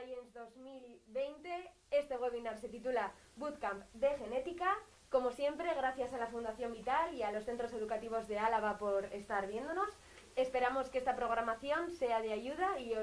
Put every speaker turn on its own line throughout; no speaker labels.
Science 2020. Este webinar se titula Bootcamp de Genética. Como siempre, gracias a la Fundación Vital y a los centros educativos de Álava por estar viéndonos. Esperamos que esta programación sea de ayuda y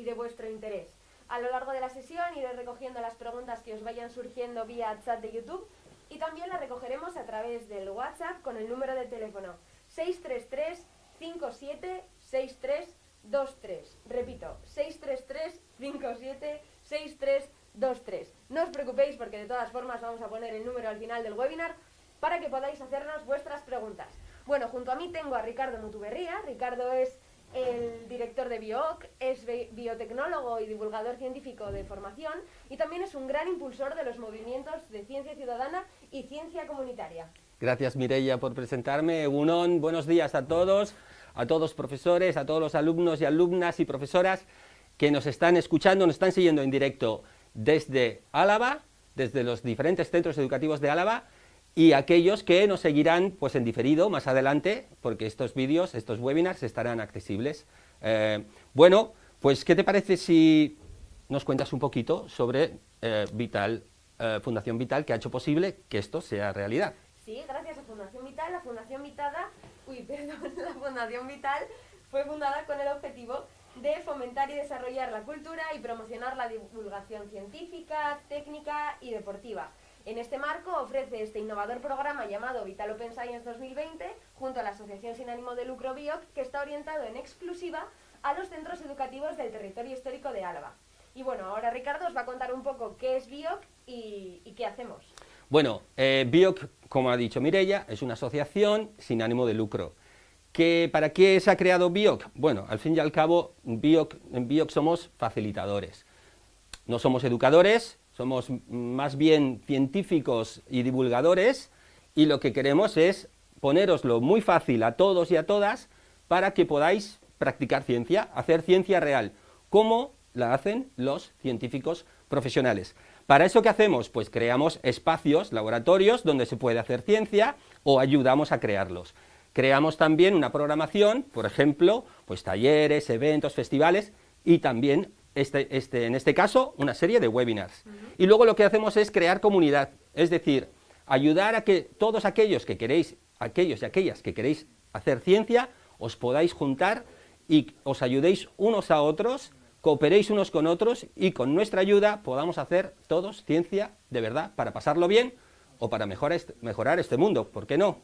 de vuestro interés. A lo largo de la sesión iré recogiendo las preguntas que os vayan surgiendo vía chat de YouTube y también las recogeremos a través del WhatsApp con el número de teléfono 633 57 6323. Repito, 633 57 6323. No os preocupéis porque de todas formas vamos a poner el número al final del webinar para que podáis hacernos vuestras preguntas. Bueno, junto a mí tengo a Ricardo Mutuberría. Ricardo es el director de BioOc, es biotecnólogo y divulgador científico de formación y también es un gran impulsor de los movimientos de ciencia ciudadana y ciencia comunitaria.
Gracias, Mireia, por presentarme. Egunon, buenos días a todos profesores, a todos los alumnos y alumnas y profesoras que nos están escuchando, nos están siguiendo en directo desde Álava, desde los diferentes centros educativos de Álava, y aquellos que nos seguirán pues en diferido más adelante, porque estos vídeos, estos webinars estarán accesibles. Bueno, pues ¿qué te parece si nos cuentas un poquito sobre Fundación Vital, que ha hecho posible que esto sea realidad?
Sí, gracias a Fundación Vital. La Fundación Vital fue fundada con el objetivo de fomentar y desarrollar la cultura y promocionar la divulgación científica, técnica y deportiva. En este marco ofrece este innovador programa llamado Vital Open Science 2020 junto a la Asociación sin ánimo de lucro BioOc, que está orientado en exclusiva a los centros educativos del territorio histórico de Álava. Y bueno, ahora Ricardo os va a contar un poco qué es BioOc y qué hacemos.
Bueno, BioOc, como ha dicho Mireia, es una asociación sin ánimo de lucro. ¿Para qué se ha creado BioOc? Bueno, al fin y al cabo, en BioOc somos facilitadores. No somos educadores, somos más bien científicos y divulgadores, y lo que queremos es ponéroslo muy fácil a todos y a todas para que podáis practicar ciencia, hacer ciencia real, como la hacen los científicos profesionales. ¿Para eso qué hacemos? Pues creamos espacios, laboratorios, donde se puede hacer ciencia o ayudamos a crearlos. Creamos también una programación, por ejemplo, pues talleres, eventos, festivales y también, en este caso, una serie de webinars. Y luego lo que hacemos es crear comunidad, es decir, ayudar a que todos aquellos y aquellas que queréis hacer ciencia, os podáis juntar y os ayudéis unos a otros, cooperéis unos con otros y con nuestra ayuda podamos hacer todos ciencia de verdad para pasarlo bien o para mejorar este mundo, ¿por qué no?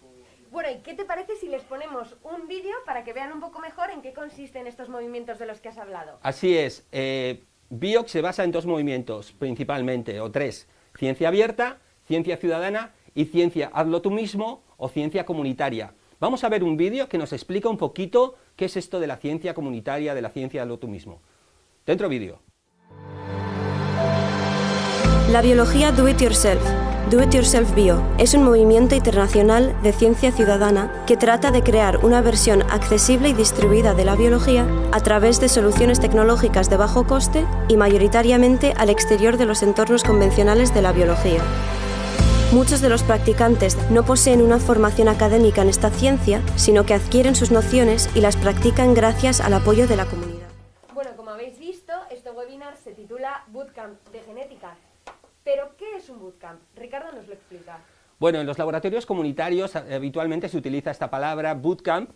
Bueno, ¿y qué te parece si les ponemos un vídeo para que vean un poco mejor en qué consisten estos movimientos de los que has hablado?
Así es, BioOc se basa en dos movimientos principalmente, o tres: ciencia abierta, ciencia ciudadana y ciencia hazlo tú mismo o ciencia comunitaria. Vamos a ver un vídeo que nos explica un poquito qué es esto de la ciencia comunitaria, de la ciencia hazlo tú mismo. Dentro vídeo.
La biología Do It Yourself, Do It Yourself Bio, es un movimiento internacional de ciencia ciudadana que trata de crear una versión accesible y distribuida de la biología a través de soluciones tecnológicas de bajo coste y mayoritariamente al exterior de los entornos convencionales de la biología. Muchos de los practicantes no poseen una formación académica en esta ciencia, sino que adquieren sus nociones y las practican gracias al apoyo de la comunidad.
Bueno, como habéis visto, este webinar se titula Bootcamp de Genética. ¿Pero qué es un bootcamp? Ricardo nos lo explica.
Bueno, en los laboratorios comunitarios habitualmente se utiliza esta palabra bootcamp,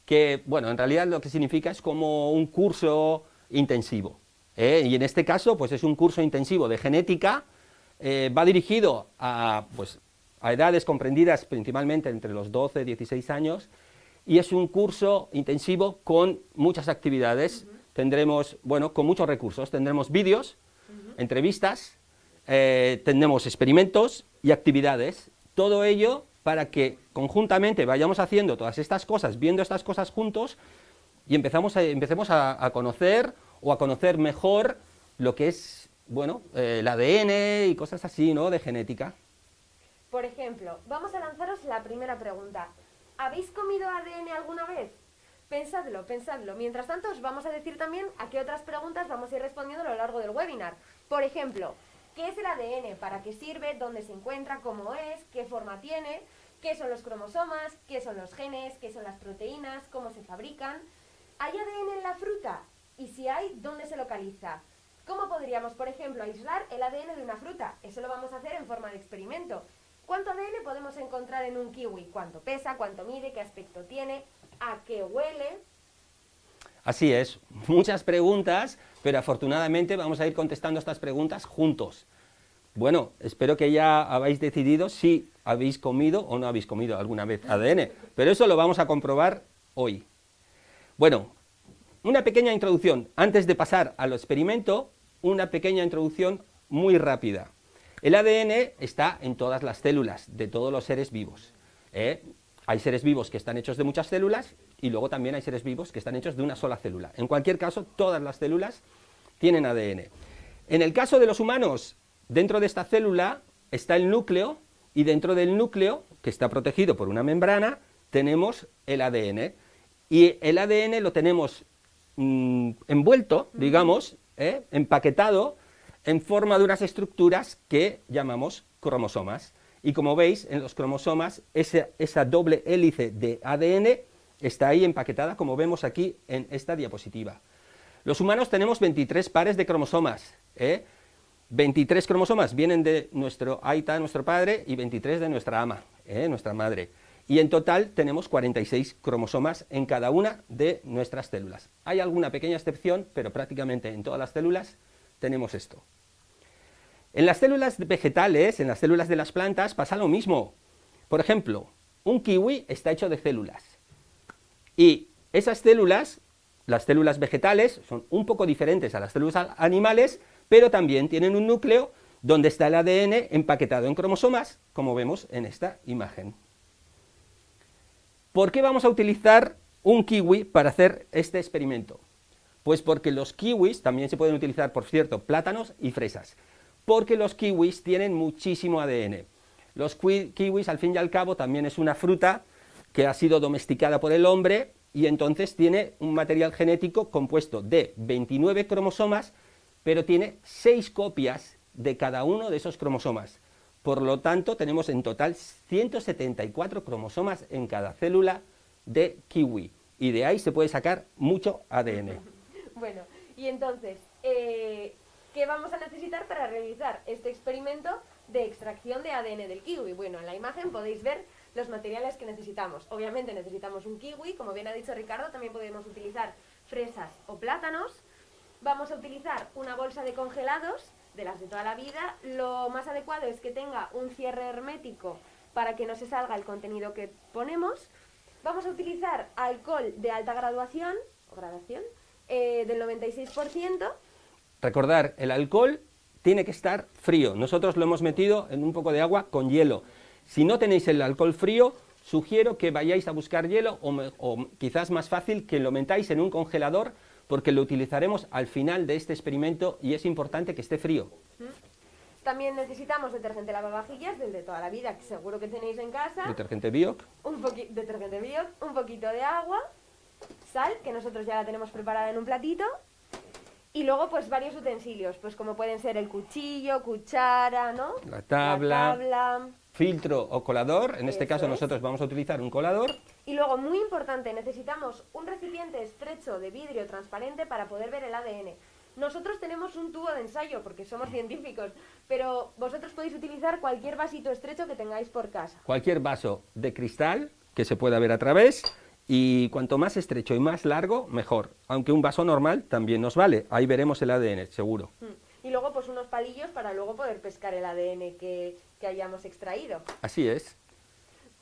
que, bueno, en realidad lo que significa es como un curso intensivo. Y en este caso, pues es un curso intensivo de genética, va dirigido a edades comprendidas principalmente entre los 12 y 16 años, y es un curso intensivo con muchas actividades. Tendremos, bueno, con muchos recursos, tendremos vídeos, entrevistas, tendremos experimentos y actividades, todo ello para que conjuntamente vayamos haciendo todas estas cosas, viendo estas cosas juntos y empecemos a conocer o a conocer mejor lo que es, bueno, el ADN y cosas así, ¿no?, de genética.
Por ejemplo, vamos a lanzaros la primera pregunta. ¿Habéis comido ADN alguna vez? Pensadlo, pensadlo. Mientras tanto, os vamos a decir también a qué otras preguntas vamos a ir respondiendo a lo largo del webinar. Por ejemplo, ¿qué es el ADN? ¿Para qué sirve? ¿Dónde se encuentra? ¿Cómo es? ¿Qué forma tiene? ¿Qué son los cromosomas? ¿Qué son los genes? ¿Qué son las proteínas? ¿Cómo se fabrican? ¿Hay ADN en la fruta? Y si hay, ¿dónde se localiza? ¿Cómo podríamos, por ejemplo, aislar el ADN de una fruta? Eso lo vamos a hacer en forma de experimento. ¿Cuánto ADN podemos encontrar en un kiwi? ¿Cuánto pesa? ¿Cuánto mide? ¿Qué aspecto tiene? ¿A qué huele?
Así es, muchas preguntas, pero afortunadamente vamos a ir contestando estas preguntas juntos. Bueno, espero que ya habéis decidido si habéis comido o no habéis comido alguna vez ADN, pero eso lo vamos a comprobar hoy. Bueno, una pequeña introducción. Antes de pasar al experimento, una pequeña introducción muy rápida. El ADN está en todas las células de todos los seres vivos. Hay seres vivos que están hechos de muchas células y luego también hay seres vivos que están hechos de una sola célula. En cualquier caso, todas las células tienen ADN. En el caso de los humanos, dentro de esta célula está el núcleo y dentro del núcleo, que está protegido por una membrana, tenemos el ADN. Y el ADN lo tenemos envuelto, digamos, empaquetado en forma de unas estructuras que llamamos cromosomas. Y como veis, en los cromosomas, esa doble hélice de ADN está ahí empaquetada, como vemos aquí en esta diapositiva. Los humanos tenemos 23 pares de cromosomas. 23 cromosomas vienen de nuestro aita, nuestro padre, y 23 de nuestra ama, nuestra madre. Y en total tenemos 46 cromosomas en cada una de nuestras células. Hay alguna pequeña excepción, pero prácticamente en todas las células tenemos esto. En las células vegetales, en las células de las plantas, pasa lo mismo. Por ejemplo, un kiwi está hecho de células. Y esas células, las células vegetales, son un poco diferentes a las células animales, pero también tienen un núcleo donde está el ADN empaquetado en cromosomas, como vemos en esta imagen. ¿Por qué vamos a utilizar un kiwi para hacer este experimento? Pues porque los kiwis, también se pueden utilizar, por cierto, plátanos y fresas, porque los kiwis tienen muchísimo ADN. Los kiwis, al fin y al cabo, también es una fruta que ha sido domesticada por el hombre y entonces tiene un material genético compuesto de 29 cromosomas, pero tiene 6 copias de cada uno de esos cromosomas. Por lo tanto, tenemos en total 174 cromosomas en cada célula de kiwi. Y de ahí se puede sacar mucho ADN.
Bueno, y entonces, ¿qué vamos a necesitar para realizar este experimento de extracción de ADN del kiwi? Bueno, en la imagen podéis ver los materiales que necesitamos. Obviamente necesitamos un kiwi, como bien ha dicho Ricardo, también podemos utilizar fresas o plátanos. Vamos a utilizar una bolsa de congelados, de las de toda la vida. Lo más adecuado es que tenga un cierre hermético para que no se salga el contenido que ponemos. Vamos a utilizar alcohol de alta graduación, o gradación, del 96%.
Recordar, el alcohol tiene que estar frío. Nosotros lo hemos metido en un poco de agua con hielo. Si no tenéis el alcohol frío, sugiero que vayáis a buscar hielo o quizás más fácil que lo metáis en un congelador, porque lo utilizaremos al final de este experimento y es importante que esté frío.
También necesitamos detergente lavavajillas, del de toda la vida, que seguro que tenéis en casa.
Detergente Bioc.
Detergente Bioc, un poquito de agua, sal, que nosotros ya la tenemos preparada en un platito, y luego pues varios utensilios, pues como pueden ser el cuchillo, cuchara, ¿no?
La tabla. Filtro o colador, en este caso
es.
nosotros vamos a utilizar un colador.
Y luego, muy importante, necesitamos un recipiente estrecho de vidrio transparente para poder ver el ADN. Nosotros tenemos un tubo de ensayo porque somos científicos, pero vosotros podéis utilizar cualquier vasito estrecho que tengáis por casa.
Cualquier vaso de cristal que se pueda ver a través, y cuanto más estrecho y más largo, mejor. Aunque un vaso normal también nos vale, ahí veremos el ADN, seguro.
Y luego pues unos palillos para luego poder pescar el ADN que hayamos extraído.
Así es.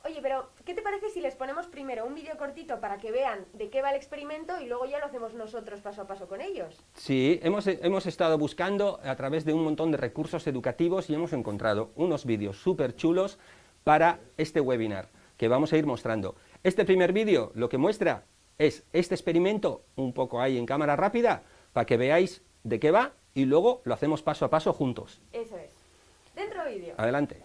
Oye, pero ¿qué te parece si les ponemos primero un vídeo cortito para que vean de qué va el experimento y luego ya lo hacemos nosotros paso a paso con ellos?
Sí, hemos estado buscando a través de un montón de recursos educativos y hemos encontrado unos vídeos súper chulos para este webinar que vamos a ir mostrando. Este primer vídeo lo que muestra es este experimento, un poco ahí en cámara rápida, para que veáis de qué va y luego lo hacemos paso a paso juntos.
Eso es. Dentro vídeo.
Adelante.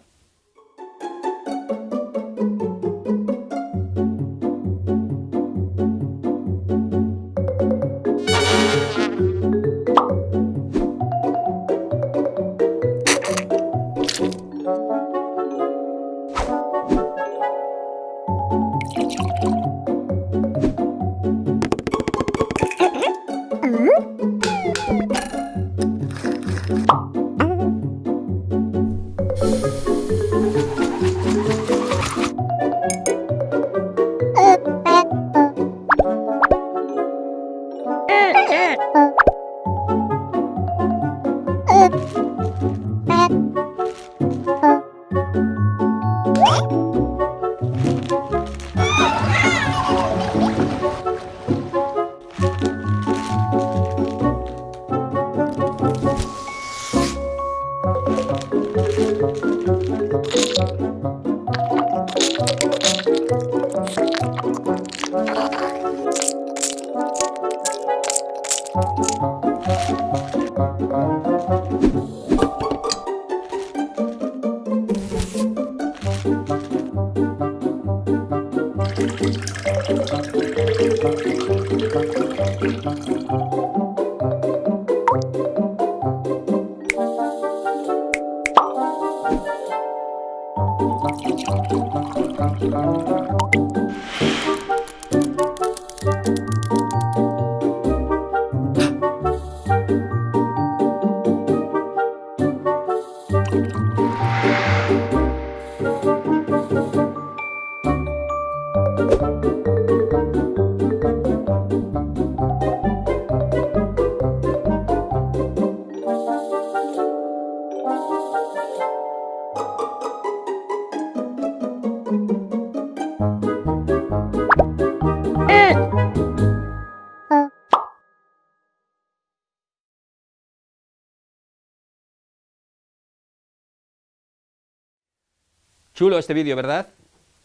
Chulo este vídeo, ¿verdad?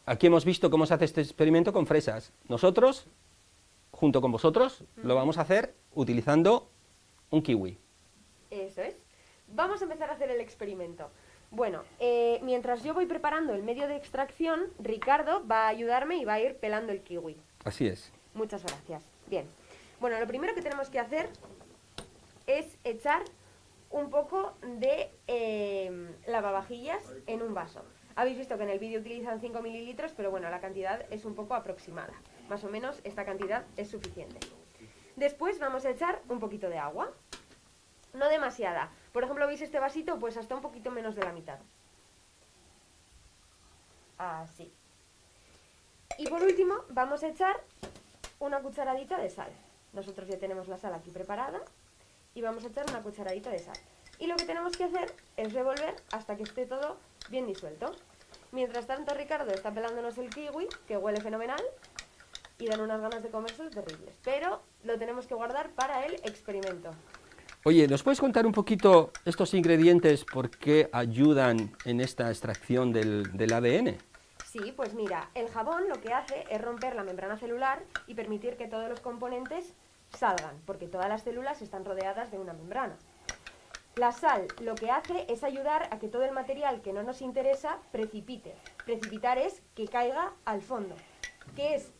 Aquí hemos visto cómo se hace este experimento con fresas. Nosotros, junto con vosotros, lo vamos a hacer utilizando un kiwi.
Eso es. Vamos a empezar a hacer el experimento. Bueno, mientras yo voy preparando el medio de extracción, Ricardo va a ayudarme y va a ir pelando el kiwi.
Así es.
Muchas gracias. Bien. Bueno, lo primero que tenemos que hacer es echar un poco de lavavajillas en un vaso. Habéis visto que en el vídeo utilizan 5 mililitros, pero bueno, la cantidad es un poco aproximada. Más o menos esta cantidad es suficiente. Después vamos a echar un poquito de agua. No demasiada. Por ejemplo, ¿veis este vasito? Pues hasta un poquito menos de la mitad. Así. Y por último, vamos a echar una cucharadita de sal. Nosotros ya tenemos la sal aquí preparada. Y vamos a echar una cucharadita de sal. Y lo que tenemos que hacer es revolver hasta que esté todo bien disuelto. Mientras tanto, Ricardo está pelándonos el kiwi, que huele fenomenal, y dan unas ganas de comerse terribles. Pero lo tenemos que guardar para el experimento.
Oye, ¿nos puedes contar un poquito estos ingredientes, por qué ayudan en esta extracción del ADN?
Sí, pues mira, el jabón lo que hace es romper la membrana celular y permitir que todos los componentes salgan, porque todas las células están rodeadas de una membrana. La sal lo que hace es ayudar a que todo el material que no nos interesa precipite. Precipitar es que caiga al fondo. ¿Qué es?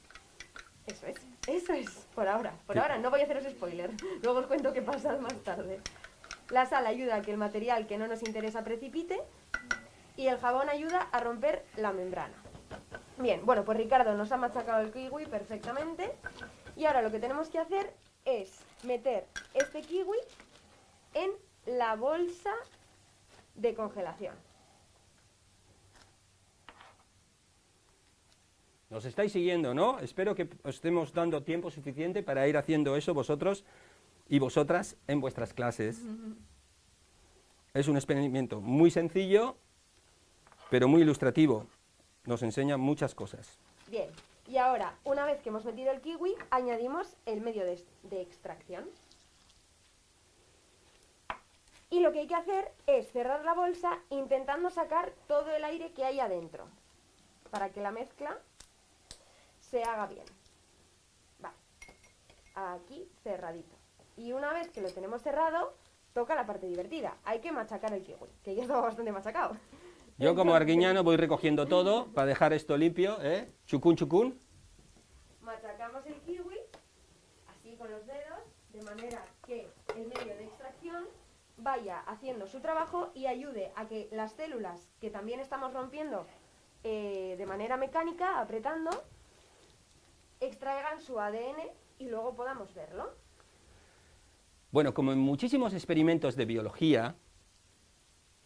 Eso es, por ahora. Por ahora, no voy a haceros spoiler. Luego os cuento qué pasa más tarde. La sal ayuda a que el material que no nos interesa precipite y el jabón ayuda a romper la membrana. Bien, bueno, pues Ricardo nos ha machacado el kiwi perfectamente y ahora lo que tenemos que hacer es meter este kiwi en la bolsa de congelación.
Nos estáis siguiendo, ¿no? Espero que os estemos dando tiempo suficiente para ir haciendo eso vosotros y vosotras en vuestras clases. Es un experimento muy sencillo, pero muy ilustrativo. Nos enseña muchas cosas.
Bien, y ahora, una vez que hemos metido el kiwi, añadimos el medio de extracción. Y lo que hay que hacer es cerrar la bolsa intentando sacar todo el aire que hay adentro, para que la mezcla se haga bien. Vale, aquí cerradito. Y una vez que lo tenemos cerrado, toca la parte divertida. Hay que machacar el kiwi, que ya estaba bastante machacado.
Yo como arguiñano voy recogiendo todo para dejar esto limpio, ¿eh? Chucún, chucún.
Machacamos el kiwi, así con los dedos, de manera que el medio de extracción vaya haciendo su trabajo y ayude a que las células que también estamos rompiendo de manera mecánica, apretando, extraigan su ADN y luego podamos verlo.
Bueno, como en muchísimos experimentos de biología,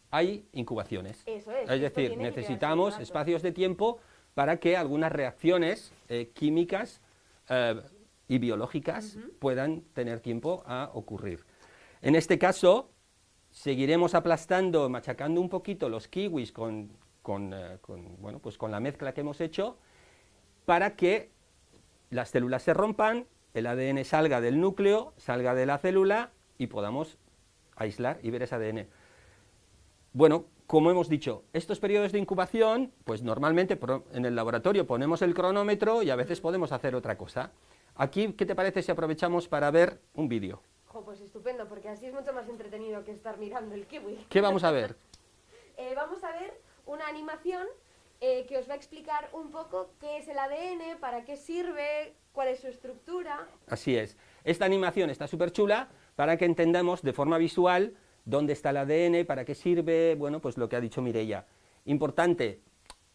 hay incubaciones.
Eso es.
Es decir, necesitamos espacios de tiempo para que algunas reacciones químicas y biológicas puedan tener tiempo a ocurrir. En este caso, seguiremos aplastando, machacando un poquito los kiwis con la mezcla que hemos hecho, para que las células se rompan, el ADN salga del núcleo, salga de la célula y podamos aislar y ver ese ADN. Bueno, como hemos dicho, estos periodos de incubación, pues normalmente en el laboratorio ponemos el cronómetro y a veces podemos hacer otra cosa. Aquí, ¿qué te parece si aprovechamos para ver un vídeo?
Pues estupendo, porque así es mucho más entretenido que estar mirando el kiwi.
¿Qué vamos a ver?
Vamos a ver una animación que os va a explicar un poco qué es el ADN, para qué sirve, cuál es su estructura.
Así es. Esta animación está súper chula para que entendamos de forma visual dónde está el ADN, para qué sirve, bueno, pues lo que ha dicho Mireia. Importante,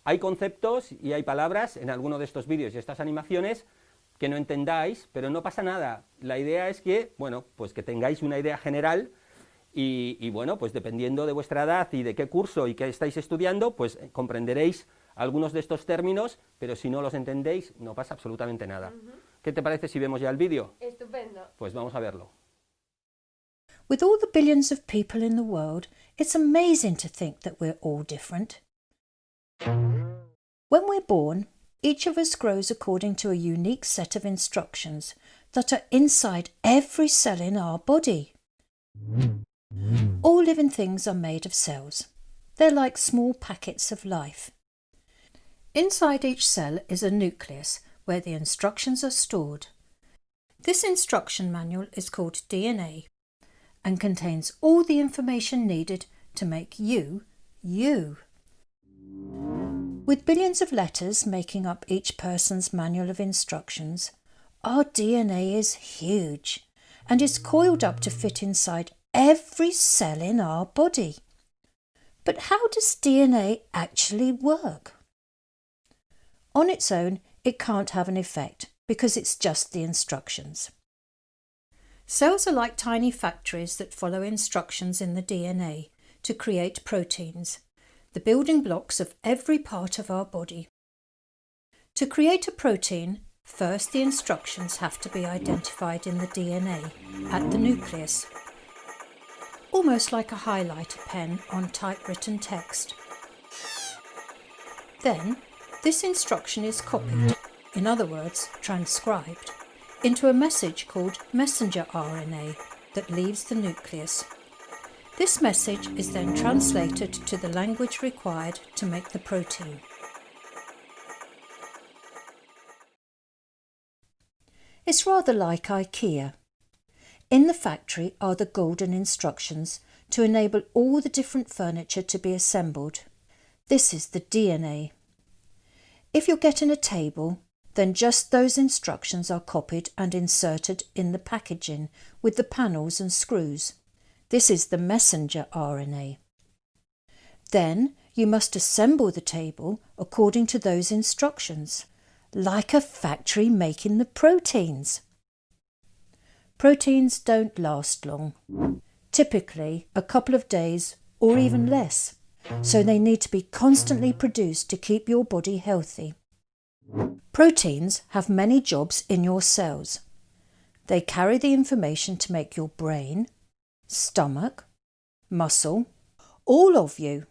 hay conceptos y hay palabras en alguno de estos vídeos y estas animaciones que no entendáis, pero no pasa nada. La idea es que, bueno, pues que tengáis una idea general y bueno, pues dependiendo de vuestra edad y de qué curso y qué estáis estudiando, pues comprenderéis algunos de estos términos, pero si no los entendéis, no pasa absolutamente nada. ¿Qué te parece si vemos ya el vídeo?
Estupendo.
Pues vamos a verlo.
With all the billions of people in the world, it's amazing to think that we're all different. When we're born, each of us grows according to a unique set of instructions that are inside every cell in our body. All living things are made of cells. They're like small packets of life. Inside each cell is a nucleus where the instructions are stored. This instruction manual is called DNA and contains all the information needed to make you, you. With billions of letters making up each person's manual of instructions, our DNA is huge and is coiled up to fit inside every cell in our body. But how does DNA actually work? On its own, it can't have an effect because it's just the instructions. Cells are like tiny factories that follow instructions in the DNA to create proteins, the building blocks of every part of our body. To create a protein, first the instructions have to be identified in the DNA at the nucleus, almost like a highlighter pen on typewritten text. Then, this instruction is copied, in other words, transcribed, into a message called messenger RNA that leaves the nucleus. This message is then translated to the language required to make the protein. It's rather like IKEA. In the factory are the golden instructions to enable all the different furniture to be assembled. This is the DNA. If you're getting a table, then just those instructions are copied and inserted in the packaging with the panels and screws. This is the messenger RNA. Then you must assemble the table according to those instructions, like a factory making the proteins. Proteins don't last long, typically a couple of days or even less, so they need to be constantly produced to keep your body healthy. Proteins have many jobs in your cells. They carry the information to make your brain, stomach, muscle, all of you.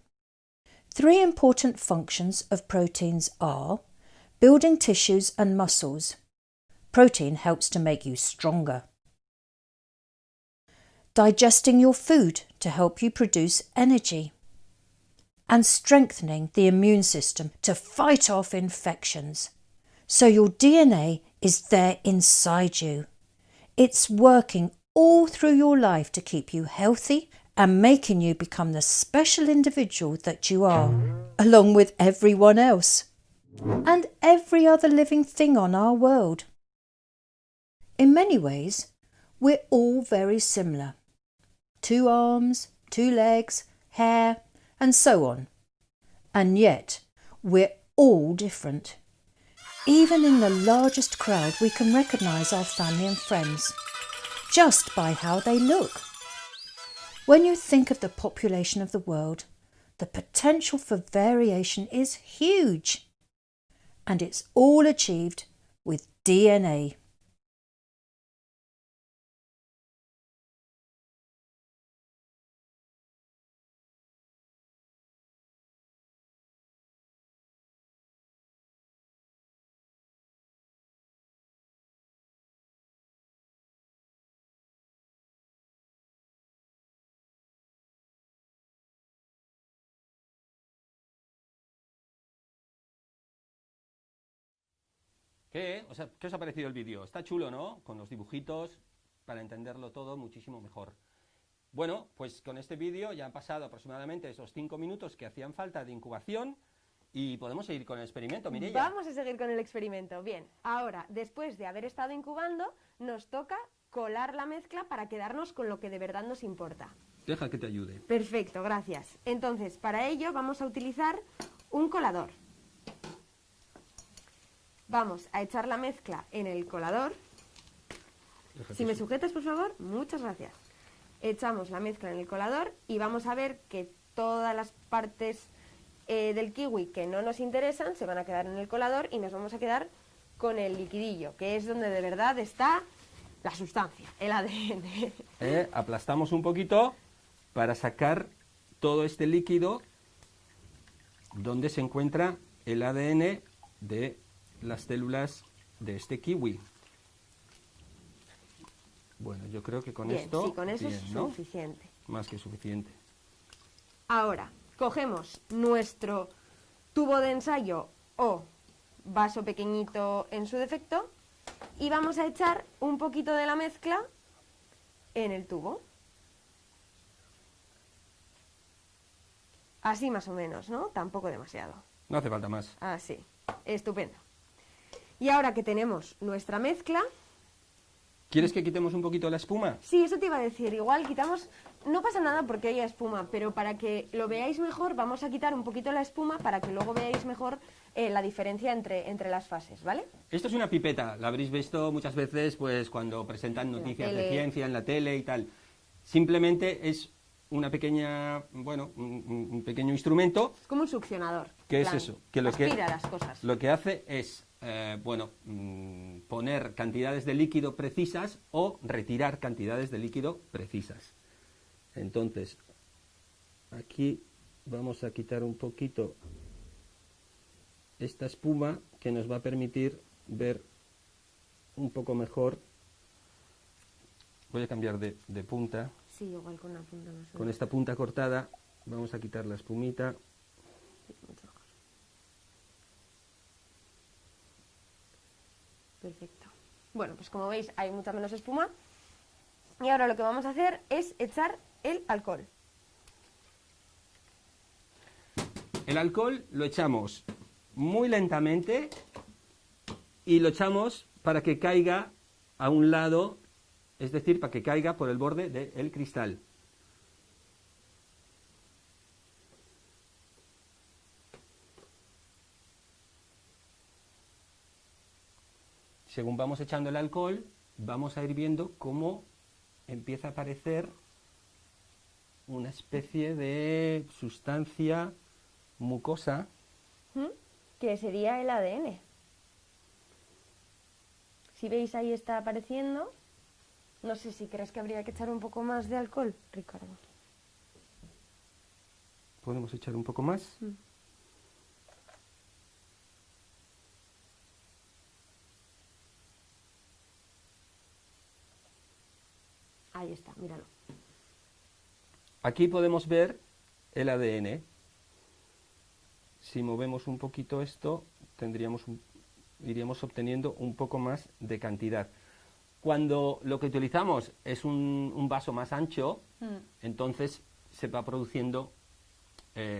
3 important functions of proteins are building tissues and muscles. Protein helps to make you stronger. Digesting your food to help you produce energy. And strengthening the immune system to fight off infections. So your DNA is there inside you. It's working all through your life to keep you healthy and making you become the special individual that you are, along with everyone else and every other living thing on our world. In many ways, we're all very similar. 2 arms, 2 legs, hair, and so on. And yet, we're all different. Even in the largest crowd, we can recognise our family and friends, just by how they look. When you think of the population of the world, the potential for variation is huge. And it's all achieved with DNA.
¿Qué? O sea, ¿qué os ha parecido el vídeo? Está chulo, ¿no? Con los dibujitos, para entenderlo todo muchísimo mejor. Bueno, pues con este vídeo ya han pasado aproximadamente esos 5 minutos que hacían falta de incubación y podemos seguir con el experimento, Mireia.
Vamos a seguir con el experimento. Bien, ahora, después de haber estado incubando, nos toca colar la mezcla para quedarnos con lo que de verdad nos importa.
Deja que te ayude.
Perfecto, gracias. Entonces, para ello vamos a utilizar un colador. Vamos a echar la mezcla en el colador. Si me sujetas, por favor, muchas gracias. Echamos la mezcla en el colador y vamos a ver que todas las partes del kiwi que no nos interesan se van a quedar en el colador y nos vamos a quedar con el liquidillo, que es donde de verdad está la sustancia, el ADN.
Aplastamos un poquito para sacar todo este líquido donde se encuentra el ADN de las células de este kiwi. Bueno, yo creo que con
Bien,
esto...
sí, con eso
bien,
es
¿no?
suficiente.
Más que suficiente.
Ahora, cogemos nuestro tubo de ensayo o vaso pequeñito en su defecto y vamos a echar un poquito de la mezcla en el tubo. Así más o menos, ¿no? Tampoco demasiado.
No hace falta más.
Así, estupendo. Y ahora que tenemos nuestra mezcla...
¿Quieres que quitemos un poquito la espuma?
Sí, eso te iba a decir. Igual quitamos... No pasa nada porque haya espuma, pero para que lo veáis mejor vamos a quitar un poquito la espuma para que luego veáis mejor la diferencia entre las fases, ¿vale?
Esto es una pipeta. La habréis visto muchas veces pues cuando presentan noticias de ciencia en la tele y tal. Simplemente es una pequeña... Bueno, un pequeño instrumento.
Es como un succionador.
¿Qué es eso? Que
aspira las cosas.
Lo que hace es... poner cantidades de líquido precisas o retirar cantidades de líquido precisas. Entonces, aquí vamos a quitar un poquito esta espuma que nos va a permitir ver un poco mejor. Voy a cambiar de punta.
Sí, igual con una punta más.
Con esta punta cortada vamos a quitar la espumita.
Sí, mucho mejor. Perfecto. Bueno, pues como veis hay mucha menos espuma. Y ahora lo que vamos a hacer es echar el alcohol.
El alcohol lo echamos muy lentamente y lo echamos para que caiga a un lado, es decir, para que caiga por el borde del cristal. Según vamos echando el alcohol, vamos a ir viendo cómo empieza a aparecer una especie de sustancia mucosa.
Que sería el ADN. Si veis ahí está apareciendo. No sé si crees que habría que echar un poco más de alcohol, Ricardo.
¿Podemos echar un poco más?
Ahí está, míralo.
Aquí podemos ver el ADN. Si movemos un poquito esto, iríamos obteniendo un poco más de cantidad. Cuando lo que utilizamos es un vaso más ancho, entonces se va produciendo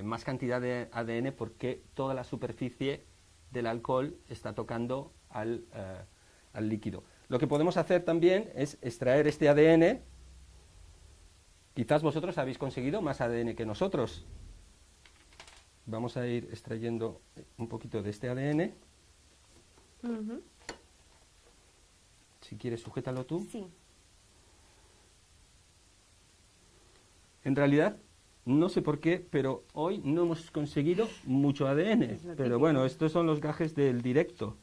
más cantidad de ADN porque toda la superficie del alcohol está tocando al líquido. Lo que podemos hacer también es extraer este ADN. Quizás vosotros habéis conseguido más ADN que nosotros. Vamos a ir extrayendo un poquito de este ADN. Si quieres, sujétalo tú.
Sí.
En realidad, no sé por qué, pero hoy no hemos conseguido mucho ADN. Pero bueno, estos son los gajes del directo.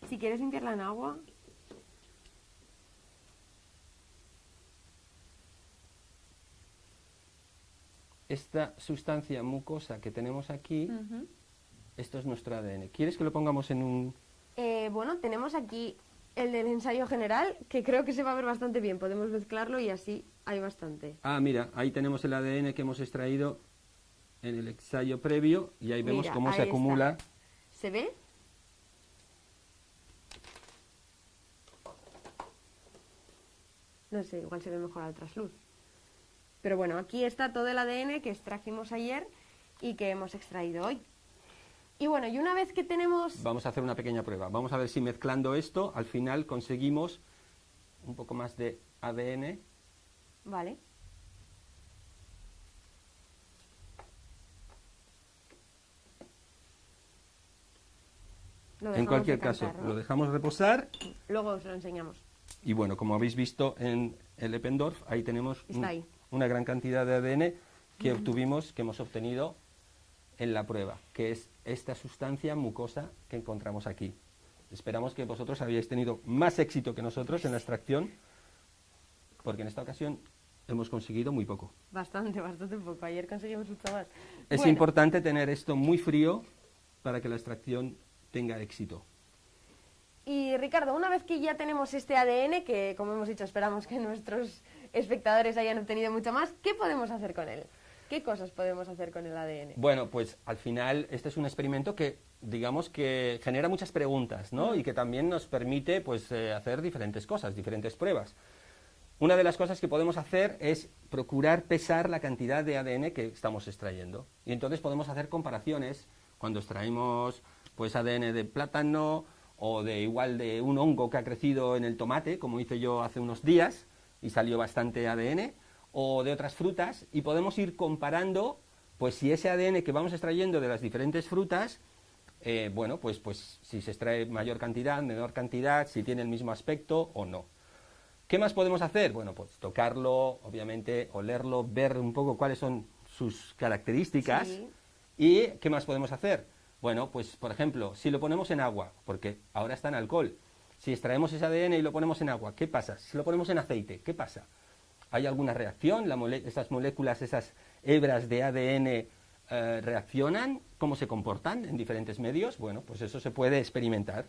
Si quieres limpiarla en agua.
Esta sustancia mucosa que tenemos aquí, esto es nuestro ADN. ¿Quieres que lo pongamos en un...?
Bueno, tenemos aquí el del ensayo general, que creo que se va a ver bastante bien. Podemos mezclarlo y así hay bastante.
Ah, mira, ahí tenemos el ADN que hemos extraído en el ensayo previo y ahí vemos
Mira,
cómo
ahí
se acumula.
está. ¿Se ve? No sé, igual se ve mejor al trasluz. Pero bueno, aquí está todo el ADN que extrajimos ayer y que hemos extraído hoy. Y bueno, y una vez que tenemos...
Vamos a hacer una pequeña prueba. Vamos a ver si mezclando esto, al final conseguimos un poco más de ADN.
Vale.
En cualquier caso,
¿no?
lo dejamos reposar.
Luego os lo enseñamos.
Y bueno, como habéis visto en el Eppendorf, ahí tenemos una gran cantidad de ADN que obtuvimos, que hemos obtenido en la prueba, que es esta sustancia mucosa que encontramos aquí. Esperamos que vosotros hayáis tenido más éxito que nosotros en la extracción, porque en esta ocasión hemos conseguido muy poco.
Bastante poco. Ayer conseguimos mucho más.
Es importante tener esto muy frío para que la extracción tenga éxito.
Y Ricardo, una vez que ya tenemos este ADN, que como hemos dicho esperamos que nuestros espectadores hayan obtenido mucho más, ¿qué podemos hacer con él? ¿Qué cosas podemos hacer con el ADN?
Bueno, pues al final este es un experimento que, digamos, que genera muchas preguntas, ¿no? Y que también nos permite, pues, hacer diferentes cosas, diferentes pruebas. Una de las cosas que podemos hacer es procurar pesar la cantidad de ADN que estamos extrayendo. Y entonces podemos hacer comparaciones cuando extraemos, pues, ADN de plátano o de un hongo que ha crecido en el tomate, como hice yo hace unos días, y salió bastante ADN, o de otras frutas, y podemos ir comparando, pues, si ese ADN que vamos extrayendo de las diferentes frutas, bueno, pues si se extrae mayor cantidad, menor cantidad, si tiene el mismo aspecto o no. ¿Qué más podemos hacer? Bueno, pues tocarlo, obviamente, olerlo, ver un poco cuáles son sus características.
Sí.
¿Y qué más podemos hacer? Bueno, pues, por ejemplo, si lo ponemos en agua, porque ahora está en alcohol, si extraemos ese ADN y lo ponemos en agua, ¿qué pasa? Si lo ponemos en aceite, ¿qué pasa? ¿Hay alguna reacción? ¿Esas moléculas, esas hebras de ADN reaccionan? ¿Cómo se comportan en diferentes medios? Bueno, pues eso se puede experimentar.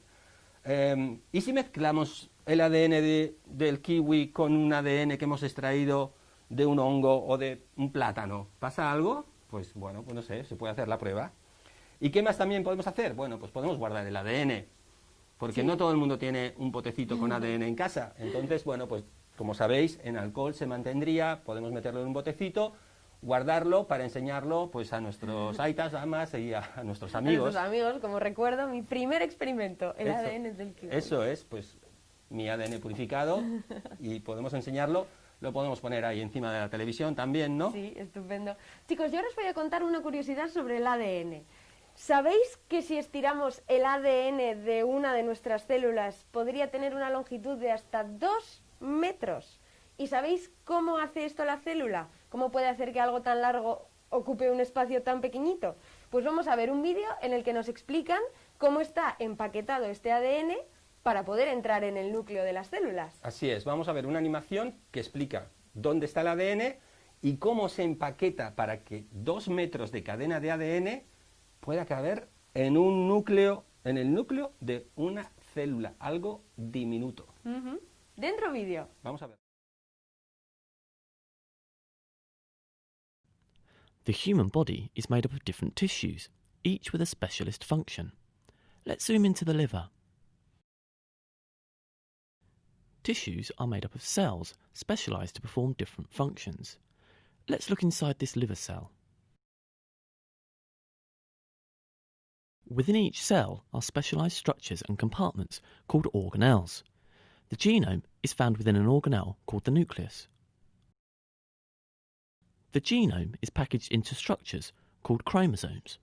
¿Y si mezclamos el ADN del kiwi con un ADN que hemos extraído de un hongo o de un plátano? ¿Pasa algo? Pues bueno, pues no sé, se puede hacer la prueba. ¿Y qué más también podemos hacer? Bueno, pues podemos guardar el ADN, porque no todo el mundo tiene un potecito con ADN en casa. Entonces, bueno, pues como sabéis, en alcohol se mantendría, podemos meterlo en un botecito, guardarlo para enseñarlo, pues, a nuestros aitas, amas y a nuestros amigos.
A nuestros amigos, como recuerdo, mi primer experimento, el ADN del kiwi.
Eso es, pues, mi ADN purificado, y podemos enseñarlo, lo podemos poner ahí encima de la televisión también, ¿no?
Sí, estupendo. Chicos, yo ahora os voy a contar una curiosidad sobre el ADN. ¿Sabéis que si estiramos el ADN de una de nuestras células podría tener una longitud de hasta 2 metros? ¿Y sabéis cómo hace esto la célula? ¿Cómo puede hacer que algo tan largo ocupe un espacio tan pequeñito? Pues vamos a ver un vídeo en el que nos explican cómo está empaquetado este ADN para poder entrar en el núcleo de las células.
Así es, vamos a ver una animación que explica dónde está el ADN y cómo se empaqueta para que 2 metros de cadena de ADN pueda caber en un núcleo, en el núcleo de una célula, algo diminuto.
Dentro vídeo.
Vamos a ver.
The human body is made up of different tissues, each with a specialist function. Let's zoom into the liver. Tissues are made up of cells, specialised to perform different functions. Let's look inside this liver cell. Within each cell are specialised structures and compartments called organelles. The genome is found within an organelle called the nucleus. The genome is packaged into structures called chromosomes.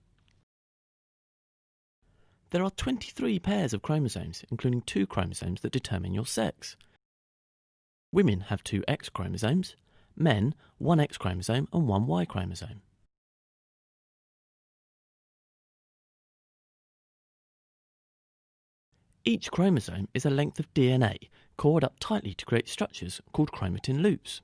There are 23 pairs of chromosomes, including 2 chromosomes that determine your sex. Women have 2 X chromosomes, men 1 X chromosome and 1 Y chromosome. Each chromosome is a length of DNA cored up tightly to create structures called chromatin loops.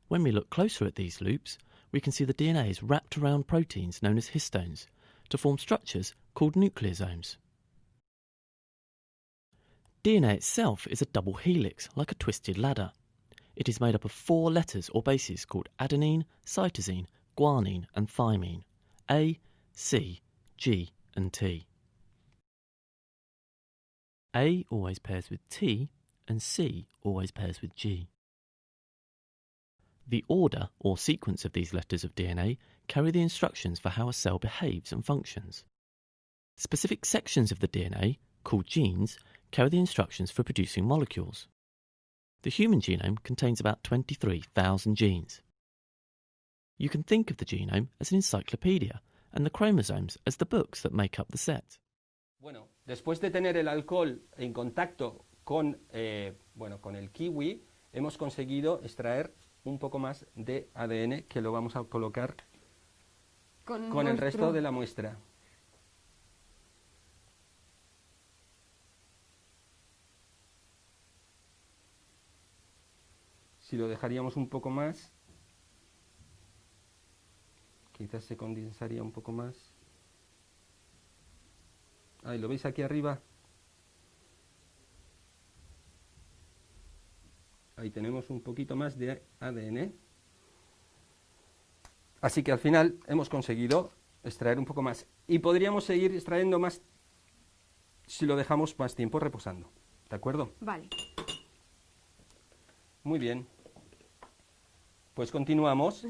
When we look closer at these loops, we can see the DNA is wrapped around proteins known as histones to form structures called nucleosomes. DNA itself is a double helix, like a twisted ladder. It is made up of 4 letters or bases called adenine, cytosine, guanine and thymine, A, C, G, and T. A always pairs with T, and C always pairs with G. The order or sequence of these letters of DNA carry the instructions for how a cell behaves and functions. Specific sections of the DNA, called genes, carry the instructions for producing molecules. The human genome contains about 23,000 genes. You can think of the genome as an encyclopedia and the chromosomes as the books that make up the set.
Bueno, después de tener el alcohol en contacto con el kiwi, hemos conseguido extraer un poco más de ADN que lo vamos a colocar con el resto de la muestra. Si lo dejaríamos un poco más, quizás se condensaría un poco más. Ahí, ¿lo veis aquí arriba? Ahí tenemos un poquito más de ADN. Así que al final hemos conseguido extraer un poco más. Y podríamos seguir extrayendo más si lo dejamos más tiempo reposando. ¿De acuerdo?
Vale.
Muy bien. Pues continuamos.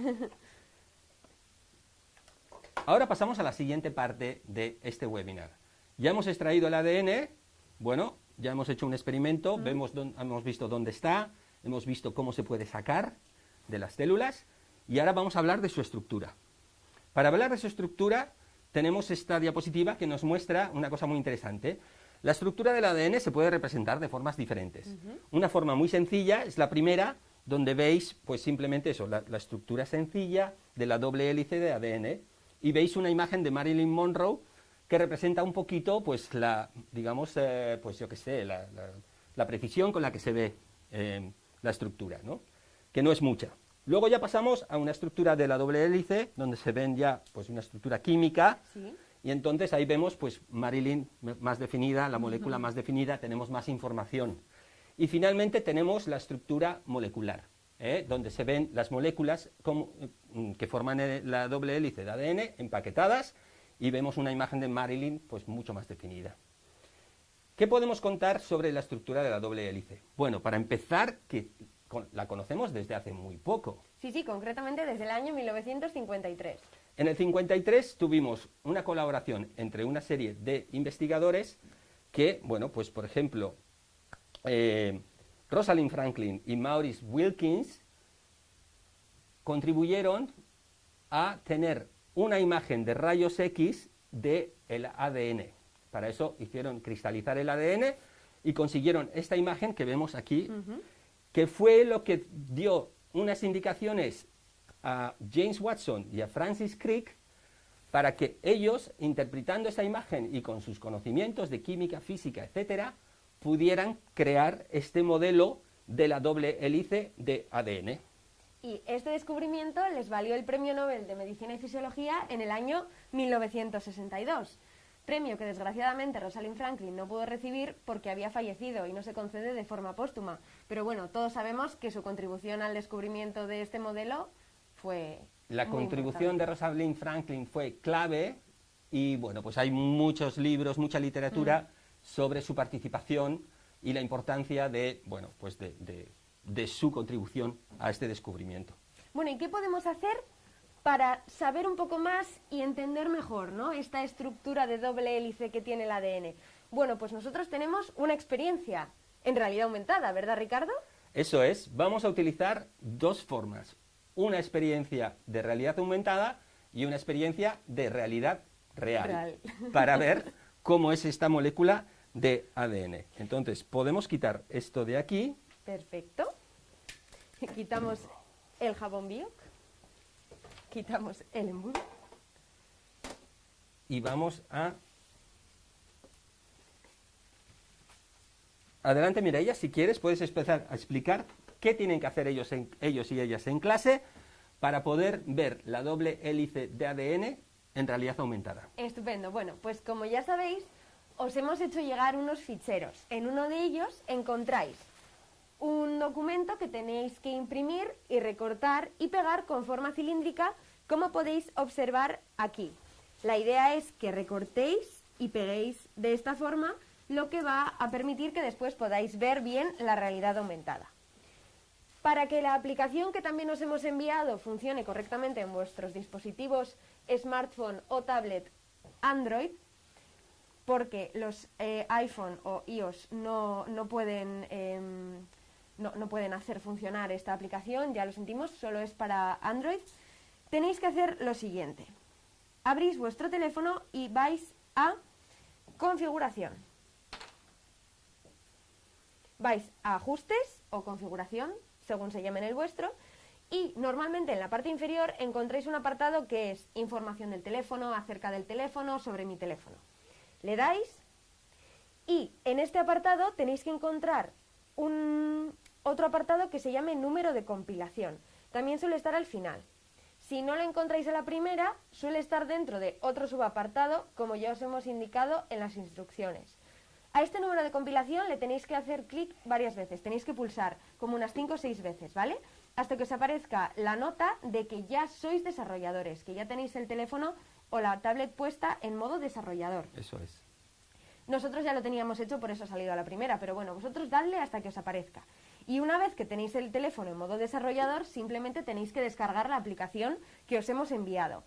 Ahora pasamos a la siguiente parte de este webinar. Ya hemos extraído el ADN, bueno, ya hemos hecho un experimento, hemos visto dónde está, hemos visto cómo se puede sacar de las células y ahora vamos a hablar de su estructura. Para hablar de su estructura tenemos esta diapositiva que nos muestra una cosa muy interesante. La estructura del ADN se puede representar de formas diferentes. Una forma muy sencilla es la primera, donde veis pues simplemente eso, la estructura sencilla de la doble hélice de ADN y veis una imagen de Marilyn Monroe que representa un poquito pues la, digamos, pues yo qué sé, la precisión con la que se ve la estructura, ¿no? Que no es mucha. Luego ya pasamos a una estructura de la doble hélice, donde se ven ya pues una estructura química,
Sí.
y entonces ahí vemos pues Marilyn más definida, la molécula más definida, tenemos más información. Y finalmente tenemos la estructura molecular, donde se ven las moléculas que forman la doble hélice de ADN empaquetadas y vemos una imagen de Marilyn pues mucho más definida. ¿Qué podemos contar sobre la estructura de la doble hélice? Bueno, para empezar, que la conocemos desde hace muy poco.
Sí, concretamente desde el año 1953.
En el 53 tuvimos una colaboración entre una serie de investigadores que, bueno, pues por ejemplo, Rosalind Franklin y Maurice Wilkins contribuyeron a tener una imagen de rayos X del ADN. Para eso hicieron cristalizar el ADN y consiguieron esta imagen que vemos aquí, que fue lo que dio unas indicaciones a James Watson y a Francis Crick para que ellos, interpretando esa imagen y con sus conocimientos de química, física, etcétera, pudieran crear este modelo de la doble hélice de ADN.
Y este descubrimiento les valió el Premio Nobel de Medicina y Fisiología en el año 1962. Premio que desgraciadamente Rosalind Franklin no pudo recibir porque había fallecido y no se concede de forma póstuma. Pero bueno, todos sabemos que su contribución al descubrimiento de este modelo fue
La
muy
contribución
importante.
de Rosalind Franklin fue clave y bueno, pues hay muchos libros, mucha literatura sobre su participación y la importancia de, bueno, pues de su contribución a este descubrimiento.
Bueno, ¿y qué podemos hacer para saber un poco más y entender mejor, ¿no?, esta estructura de doble hélice que tiene el ADN? Bueno, pues nosotros tenemos una experiencia en realidad aumentada, ¿verdad, Ricardo?
Eso es, vamos a utilizar dos formas, una experiencia de realidad aumentada y una experiencia de realidad real. Para ver cómo es esta molécula de ADN. Entonces, podemos quitar esto de aquí.
Perfecto. Quitamos el jabón Biok. Quitamos el embudo.
Y vamos a... Adelante, Mireia, si quieres puedes empezar a explicar qué tienen que hacer ellos y ellas en clase para poder ver la doble hélice de ADN en realidad aumentada.
Estupendo. Bueno, pues como ya sabéis, os hemos hecho llegar unos ficheros. En uno de ellos encontráis un documento que tenéis que imprimir y recortar y pegar con forma cilíndrica, como podéis observar aquí. La idea es que recortéis y peguéis de esta forma, lo que va a permitir que después podáis ver bien la realidad aumentada. Para que la aplicación que también os hemos enviado funcione correctamente en vuestros dispositivos smartphone o tablet Android, porque los iPhone o iOS no pueden hacer funcionar esta aplicación, ya lo sentimos, solo es para Android, tenéis que hacer lo siguiente. Abrís vuestro teléfono y vais a configuración. Vais a ajustes o configuración, según se llame en el vuestro, y normalmente en la parte inferior encontráis un apartado que es información del teléfono, acerca del teléfono, sobre mi teléfono. Le dais y en este apartado tenéis que encontrar otro apartado que se llame número de compilación. También suele estar al final. Si no lo encontráis a la primera, suele estar dentro de otro subapartado, como ya os hemos indicado en las instrucciones. A este número de compilación le tenéis que hacer clic varias veces, tenéis que pulsar como unas 5 o 6 veces, ¿vale? Hasta que os aparezca la nota de que ya sois desarrolladores, que ya tenéis el teléfono o la tablet puesta en modo desarrollador.
Eso es.
Nosotros ya lo teníamos hecho, por eso ha salido a la primera, pero bueno, vosotros dadle hasta que os aparezca. Y una vez que tenéis el teléfono en modo desarrollador, simplemente tenéis que descargar la aplicación que os hemos enviado.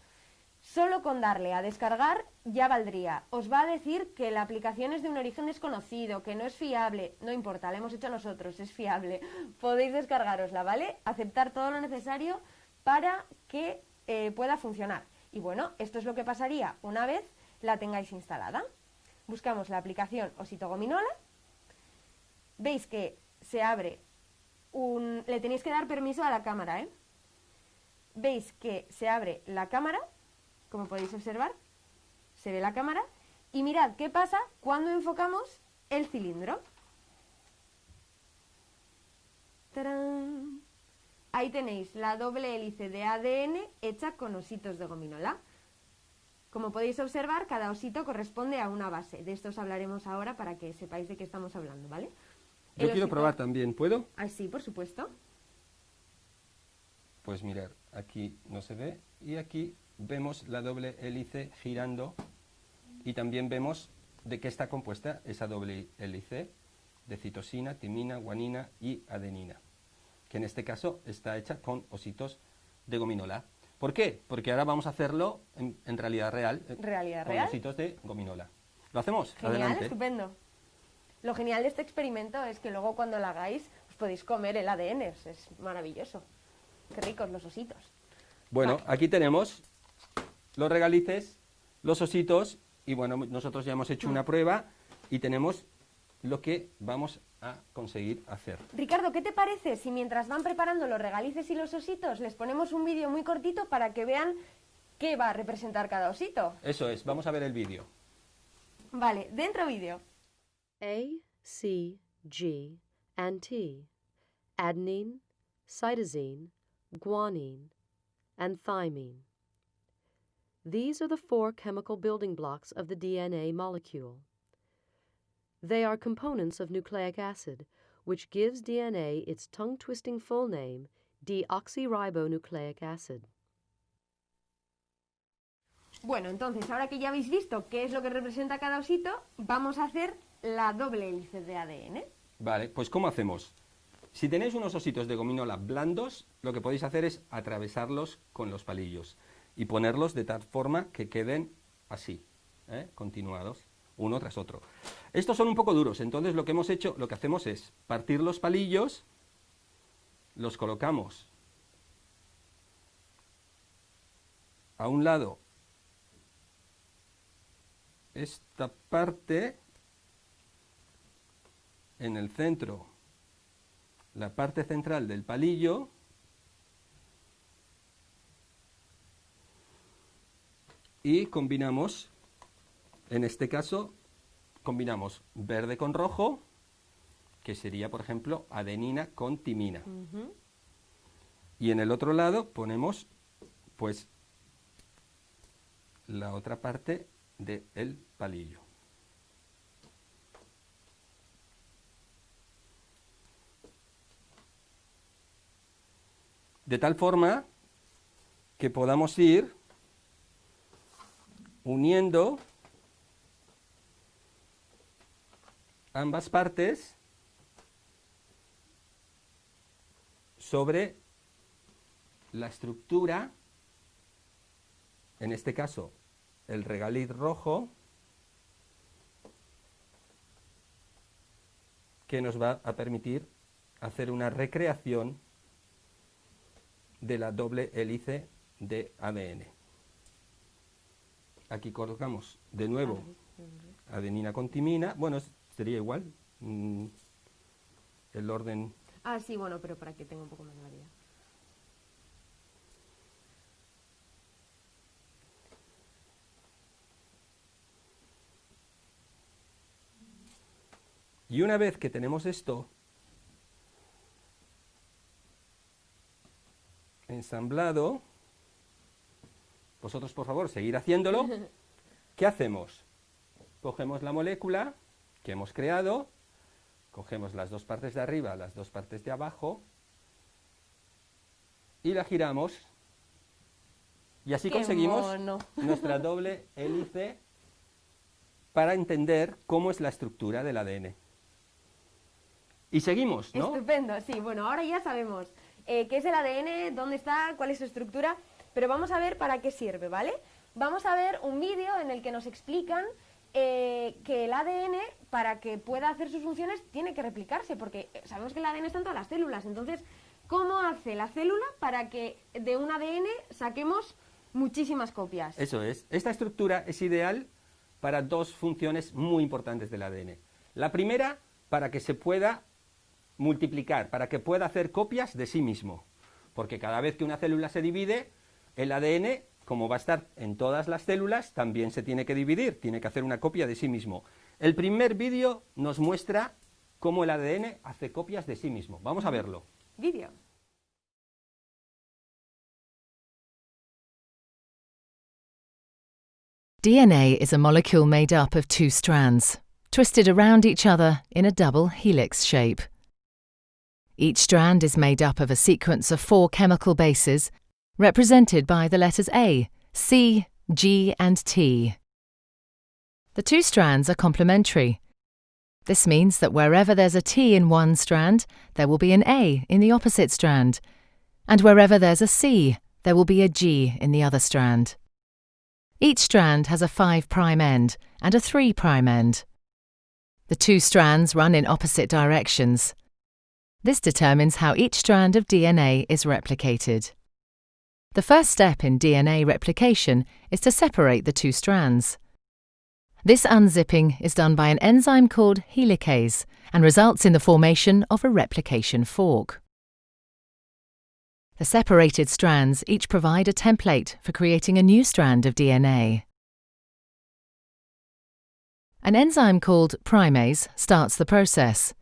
Solo con darle a descargar ya valdría. Os va a decir que la aplicación es de un origen desconocido, que no es fiable. No importa, la hemos hecho nosotros, es fiable. Podéis descargarosla, ¿vale? Aceptar todo lo necesario para que pueda funcionar. Y bueno, esto es lo que pasaría una vez la tengáis instalada. Buscamos la aplicación Osito Gominola. Veis que se abre le tenéis que dar permiso a la cámara, ¿eh? Veis que se abre la cámara, como podéis observar, se ve la cámara, y mirad qué pasa cuando enfocamos el cilindro. ¡Tarán! Ahí tenéis la doble hélice de ADN hecha con ositos de gominola. Como podéis observar, cada osito corresponde a una base. De esto os hablaremos ahora para que sepáis de qué estamos hablando, ¿vale?
Yo quiero probar también, ¿puedo?
Ah, sí, por supuesto.
Pues mirad, aquí no se ve y aquí vemos la doble hélice girando y también vemos de qué está compuesta esa doble hélice de citosina, timina, guanina y adenina, que en este caso está hecha con ositos de gominola. ¿Por qué? Porque ahora vamos a hacerlo en realidad real, con ositos de gominola. ¿Lo hacemos?
Genial,
adelante.
Estupendo. Lo genial de este experimento es que luego cuando lo hagáis os podéis comer el ADN, es maravilloso. Qué ricos los ositos.
Bueno,
Vale.
aquí tenemos los regalices, los ositos, y bueno, nosotros ya hemos hecho una prueba y tenemos lo que vamos a conseguir hacer.
Ricardo, ¿qué te parece si mientras van preparando los regalices y los ositos les ponemos un vídeo muy cortito para que vean qué va a representar cada osito?
Eso es, vamos a ver el vídeo.
Vale, dentro vídeo.
A, C, G, and T, adenine, cytosine, guanine, and thymine. These are the 4 chemical building blocks of the DNA molecule. They are components of nucleic acid, which gives DNA its tongue-twisting full name, deoxyribonucleic acid.
Bueno, entonces, ahora que ya habéis visto qué es lo que representa cada osito, vamos a hacer la doble hélice de ADN.
Vale, pues ¿cómo hacemos? Si tenéis unos ositos de gominola blandos, lo que podéis hacer es atravesarlos con los palillos y ponerlos de tal forma que queden así, continuados, uno tras otro. Estos son un poco duros, entonces lo que hacemos es partir los palillos, los colocamos a un lado esta parte, en el centro la parte central del palillo, y combinamos, en este caso, combinamos verde con rojo, que sería, por ejemplo, adenina con timina. Y en el otro lado ponemos, pues, la otra parte del palillo. De tal forma que podamos ir uniendo ambas partes sobre la estructura, en este caso el regaliz rojo, que nos va a permitir hacer una recreación de la doble hélice de ADN. Aquí colocamos de nuevo adenina con timina. Bueno, sería igual el orden.
Ah, sí, bueno, pero para que tenga un poco más de variedad.
Y una vez que tenemos esto ensamblado, vosotros por favor seguir haciéndolo. ¿Qué hacemos? Cogemos la molécula que hemos creado, cogemos las dos partes de arriba, las dos partes de abajo y la giramos y así
¡Qué
conseguimos
mono!
nuestra doble hélice para entender cómo es la estructura del ADN. Y seguimos, ¿no?
Estupendo, sí, bueno, ahora ya sabemos qué es el ADN, dónde está, cuál es su estructura, pero vamos a ver para qué sirve, ¿vale? Vamos a ver un vídeo en el que nos explican que el ADN, para que pueda hacer sus funciones, tiene que replicarse, porque sabemos que el ADN está en todas las células. Entonces, ¿cómo hace la célula para que de un ADN saquemos muchísimas copias?
Eso es. Esta estructura es ideal para dos funciones muy importantes del ADN. La primera, para que se pueda multiplicar, para que pueda hacer copias de sí mismo. Porque cada vez que una célula se divide, el ADN, como va a estar en todas las células, también se tiene que dividir, tiene que hacer una copia de sí mismo. El primer vídeo nos muestra cómo el ADN hace copias de sí mismo. Vamos a verlo.
Vídeo.
DNA is a molecule made up of two strands, twisted around each other in a double helix shape. Each strand is made up of a sequence of 4 chemical bases, represented by the letters A, C, G, and T. The two strands are complementary. This means that wherever there's a T in one strand, there will be an A in the opposite strand, and wherever there's a C, there will be a G in the other strand. Each strand has a 5' end and a 3' end. The two strands run in opposite directions. This determines how each strand of DNA is replicated. The first step in DNA replication is to separate the two strands. This unzipping is done by an enzyme called helicase and results in the formation of a replication fork. The separated strands each provide a template for creating a new strand of DNA. An enzyme called primase starts the process.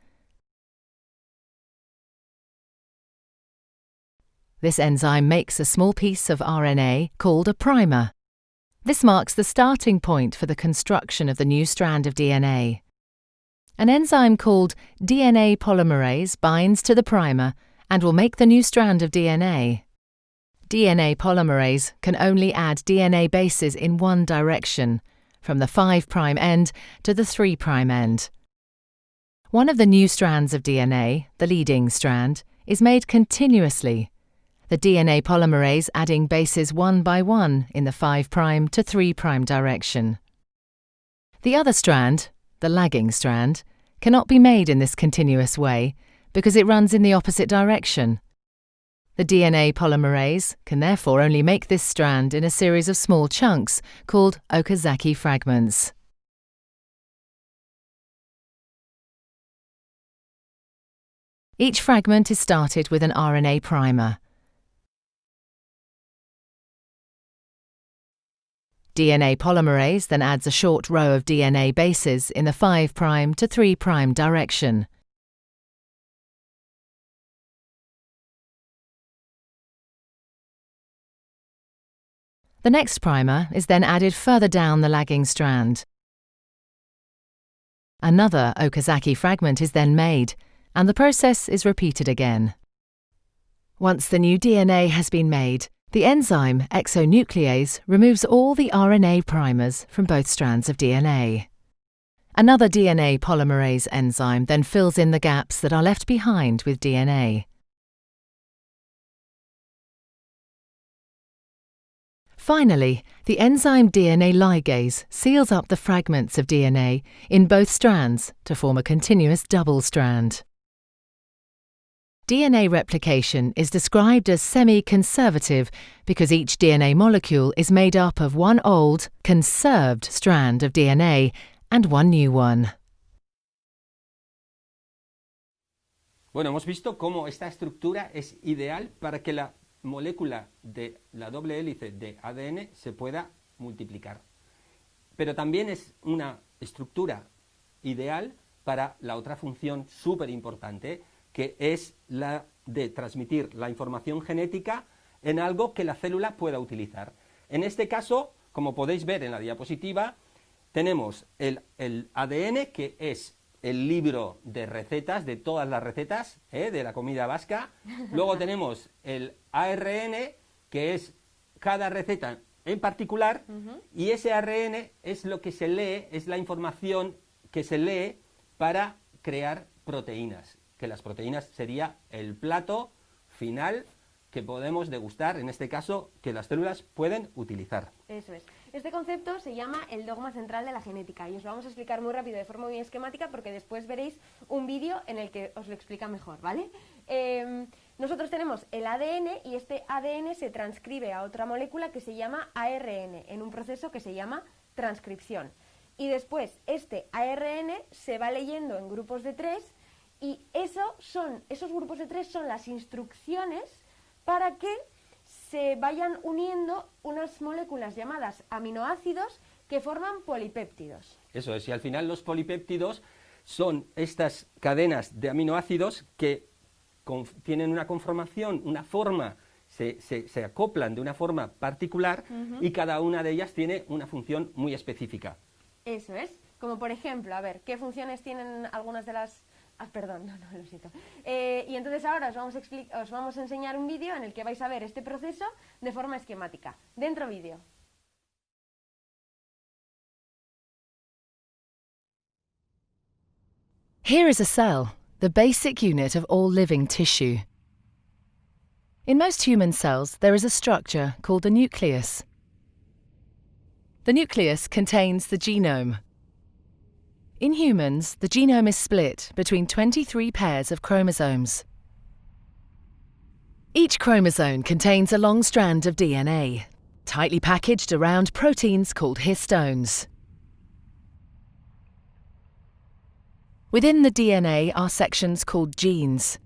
This enzyme makes a small piece of RNA called a primer. This marks the starting point for the construction of the new strand of DNA. An enzyme called DNA polymerase binds to the primer and will make the new strand of DNA. DNA polymerase can only add DNA bases in one direction, from the 5' end to the 3' end. One of the new strands of DNA, the leading strand, is made continuously, the DNA polymerase adding bases one by one in the 5' to 3' direction. The other strand, the lagging strand, cannot be made in this continuous way because it runs in the opposite direction. The DNA polymerase can therefore only make this strand in a series of small chunks called Okazaki fragments. Each fragment is started with an RNA primer. DNA polymerase then adds a short row of DNA bases in the 5' to 3' direction. The next primer is then added further down the lagging strand. Another Okazaki fragment is then made, and the process is repeated again. Once the new DNA has been made, The enzyme exonuclease removes all the RNA primers from both strands of DNA. Another DNA polymerase enzyme then fills in the gaps that are left behind with DNA. Finally, the enzyme DNA ligase seals up the fragments of DNA in both strands to form a continuous double strand. DNA replication is described as semi-conservative because each DNA molecule is made up of one old, conserved strand of DNA and one new one.
Bueno, hemos visto cómo esta estructura es ideal para que la molécula de la doble hélice de ADN se pueda multiplicar. Pero también es una estructura ideal para la otra función súper importante, que es la de transmitir la información genética en algo que la célula pueda utilizar. En este caso, como podéis ver en la diapositiva, tenemos el ADN, que es el libro de recetas, de todas las recetas de la comida vasca. Luego tenemos el ARN, que es cada receta en particular, y ese ARN es lo que se lee, es la información que se lee para crear proteínas, que las proteínas sería el plato final que podemos degustar, en este caso, que las células pueden utilizar.
Eso es. Este concepto se llama el dogma central de la genética y os lo vamos a explicar muy rápido, de forma muy esquemática, porque después veréis un vídeo en el que os lo explica mejor, ¿vale? Nosotros tenemos el ADN y este ADN se transcribe a otra molécula que se llama ARN en un proceso que se llama transcripción. Y después este ARN se va leyendo en grupos de 3 y esos grupos de 3 son las instrucciones para que se vayan uniendo unas moléculas llamadas aminoácidos que forman polipéptidos.
Eso es, y al final los polipéptidos son estas cadenas de aminoácidos que tienen una conformación, una forma, se acoplan de una forma particular y cada una de ellas tiene una función muy específica.
Eso es, como por ejemplo, a ver, ¿qué funciones tienen algunas de las...? Perdón, no, lo siento. Y entonces ahora os vamos a enseñar un vídeo en el que vais a ver este proceso de forma esquemática. Dentro vídeo.
Here is a cell, the basic unit of all living tissue. In most human cells, there is a structure called the nucleus. The nucleus contains the genome. In humans, the genome is split between 23 pairs of chromosomes. Each chromosome contains a long strand of DNA, tightly packaged around proteins called histones. Within the DNA are sections called genes.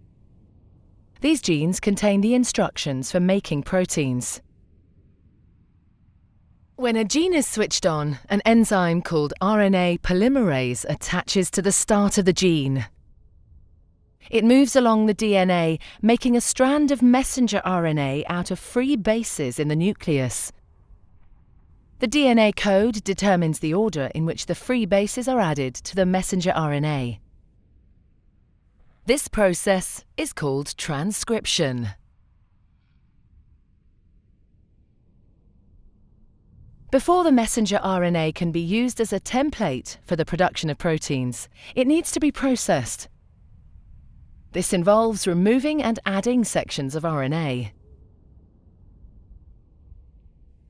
These genes contain the instructions for making proteins. When a gene is switched on, an enzyme called RNA polymerase attaches to the start of the gene. It moves along the DNA, making a strand of messenger RNA out of free bases in the nucleus. The DNA code determines the order in which the free bases are added to the messenger RNA. This process is called transcription. Before the messenger RNA can be used as a template for the production of proteins, it needs to be processed. This involves removing and adding sections of RNA.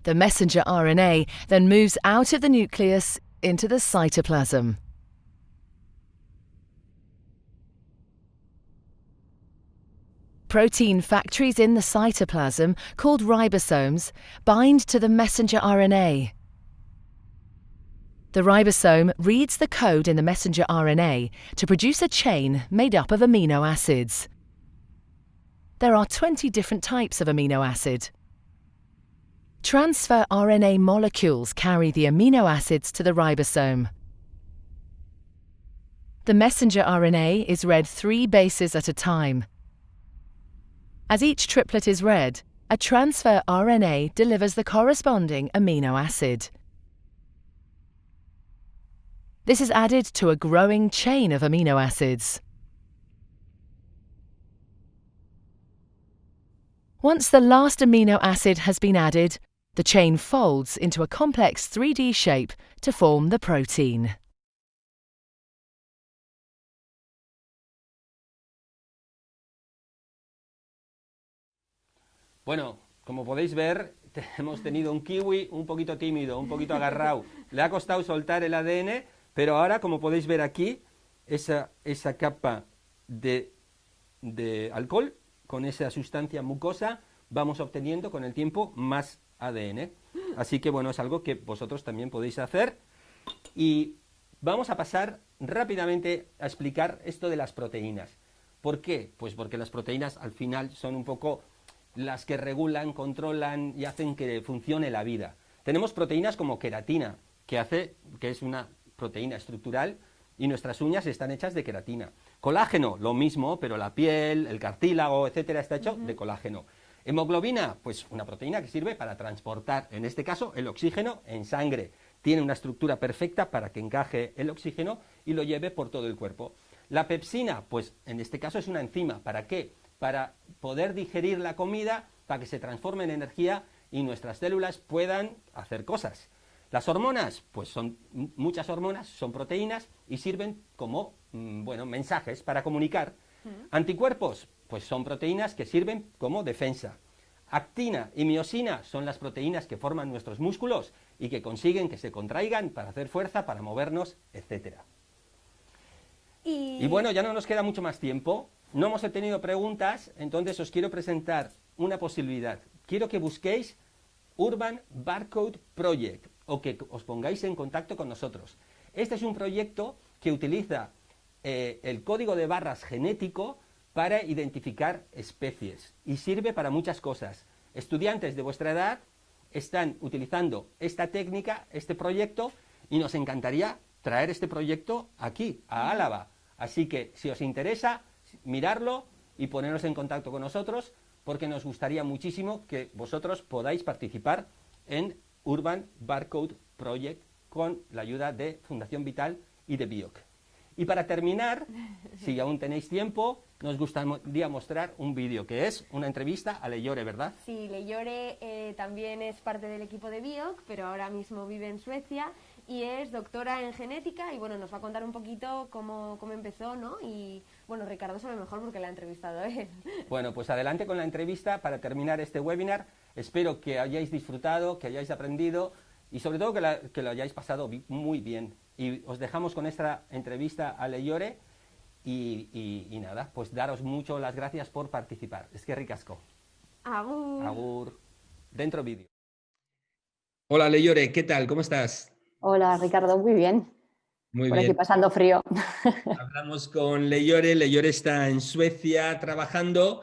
The messenger RNA then moves out of the nucleus into the cytoplasm. Protein factories in the cytoplasm, called ribosomes, bind to the messenger RNA. The ribosome reads the code in the messenger RNA to produce a chain made up of amino acids. There are 20 different types of amino acid. Transfer RNA molecules carry the amino acids to the ribosome. The messenger RNA is read 3 bases at a time. As each triplet is read, a transfer RNA delivers the corresponding amino acid. This is added to a growing chain of amino acids. Once the last amino acid has been added, the chain folds into a complex 3D shape to form the protein.
Bueno, como podéis ver, hemos tenido un kiwi un poquito tímido, un poquito agarrado. Le ha costado soltar el ADN, pero ahora, como podéis ver aquí, esa capa de alcohol, con esa sustancia mucosa, vamos obteniendo con el tiempo más ADN. Así que, bueno, es algo que vosotros también podéis hacer. Y vamos a pasar rápidamente a explicar esto de las proteínas. ¿Por qué? Pues porque las proteínas al final son un poco las que regulan, controlan y hacen que funcione la vida. Tenemos proteínas como queratina, que es una proteína estructural y nuestras uñas están hechas de queratina. Colágeno, lo mismo, pero la piel, el cartílago, etcétera, está hecho de colágeno. Hemoglobina, pues una proteína que sirve para transportar, en este caso, el oxígeno en sangre. Tiene una estructura perfecta para que encaje el oxígeno y lo lleve por todo el cuerpo. La pepsina, pues en este caso es una enzima. ¿Para qué? Para poder digerir la comida, para que se transforme en energía y nuestras células puedan hacer cosas. Las hormonas, pues son muchas hormonas, son proteínas y sirven como mensajes para comunicar. Anticuerpos, pues son proteínas que sirven como defensa. Actina y miosina son las proteínas que forman nuestros músculos y que consiguen que se contraigan para hacer fuerza, para movernos, etc. Y bueno, ya no nos queda mucho más tiempo. No hemos tenido preguntas, entonces os quiero presentar una posibilidad. Quiero que busquéis Urban Barcode Project o que os pongáis en contacto con nosotros. Este es un proyecto que utiliza el código de barras genético para identificar especies y sirve para muchas cosas. Estudiantes de vuestra edad están utilizando esta técnica, este proyecto, y nos encantaría traer este proyecto aquí, a Álava. Así que, si os interesa, mirarlo y poneros en contacto con nosotros, porque nos gustaría muchísimo que vosotros podáis participar en Urban Barcode Project con la ayuda de Fundación Vital y de BIOC. Y para terminar, si aún tenéis tiempo, nos gustaría mostrar un vídeo, que es una entrevista a Leyore, ¿verdad?
Sí, Leyore también es parte del equipo de BIOC, pero ahora mismo vive en Suecia y es doctora en genética y bueno, nos va a contar un poquito cómo empezó, ¿no? Y bueno, Ricardo sabe mejor porque la ha entrevistado él.
Bueno, pues adelante con la entrevista para terminar este webinar. Espero que hayáis disfrutado, que hayáis aprendido y sobre todo que lo hayáis pasado muy bien. Y os dejamos con esta entrevista a Leyore y nada, pues daros mucho las gracias por participar. Es que ricasco.
Agur.
Agur. Dentro vídeo. Hola Leyore, ¿qué tal? ¿Cómo estás?
Hola Ricardo, muy bien.
Muy
Por
bien.
aquí pasando frío.
Hablamos con Leyore. Leyore está en Suecia trabajando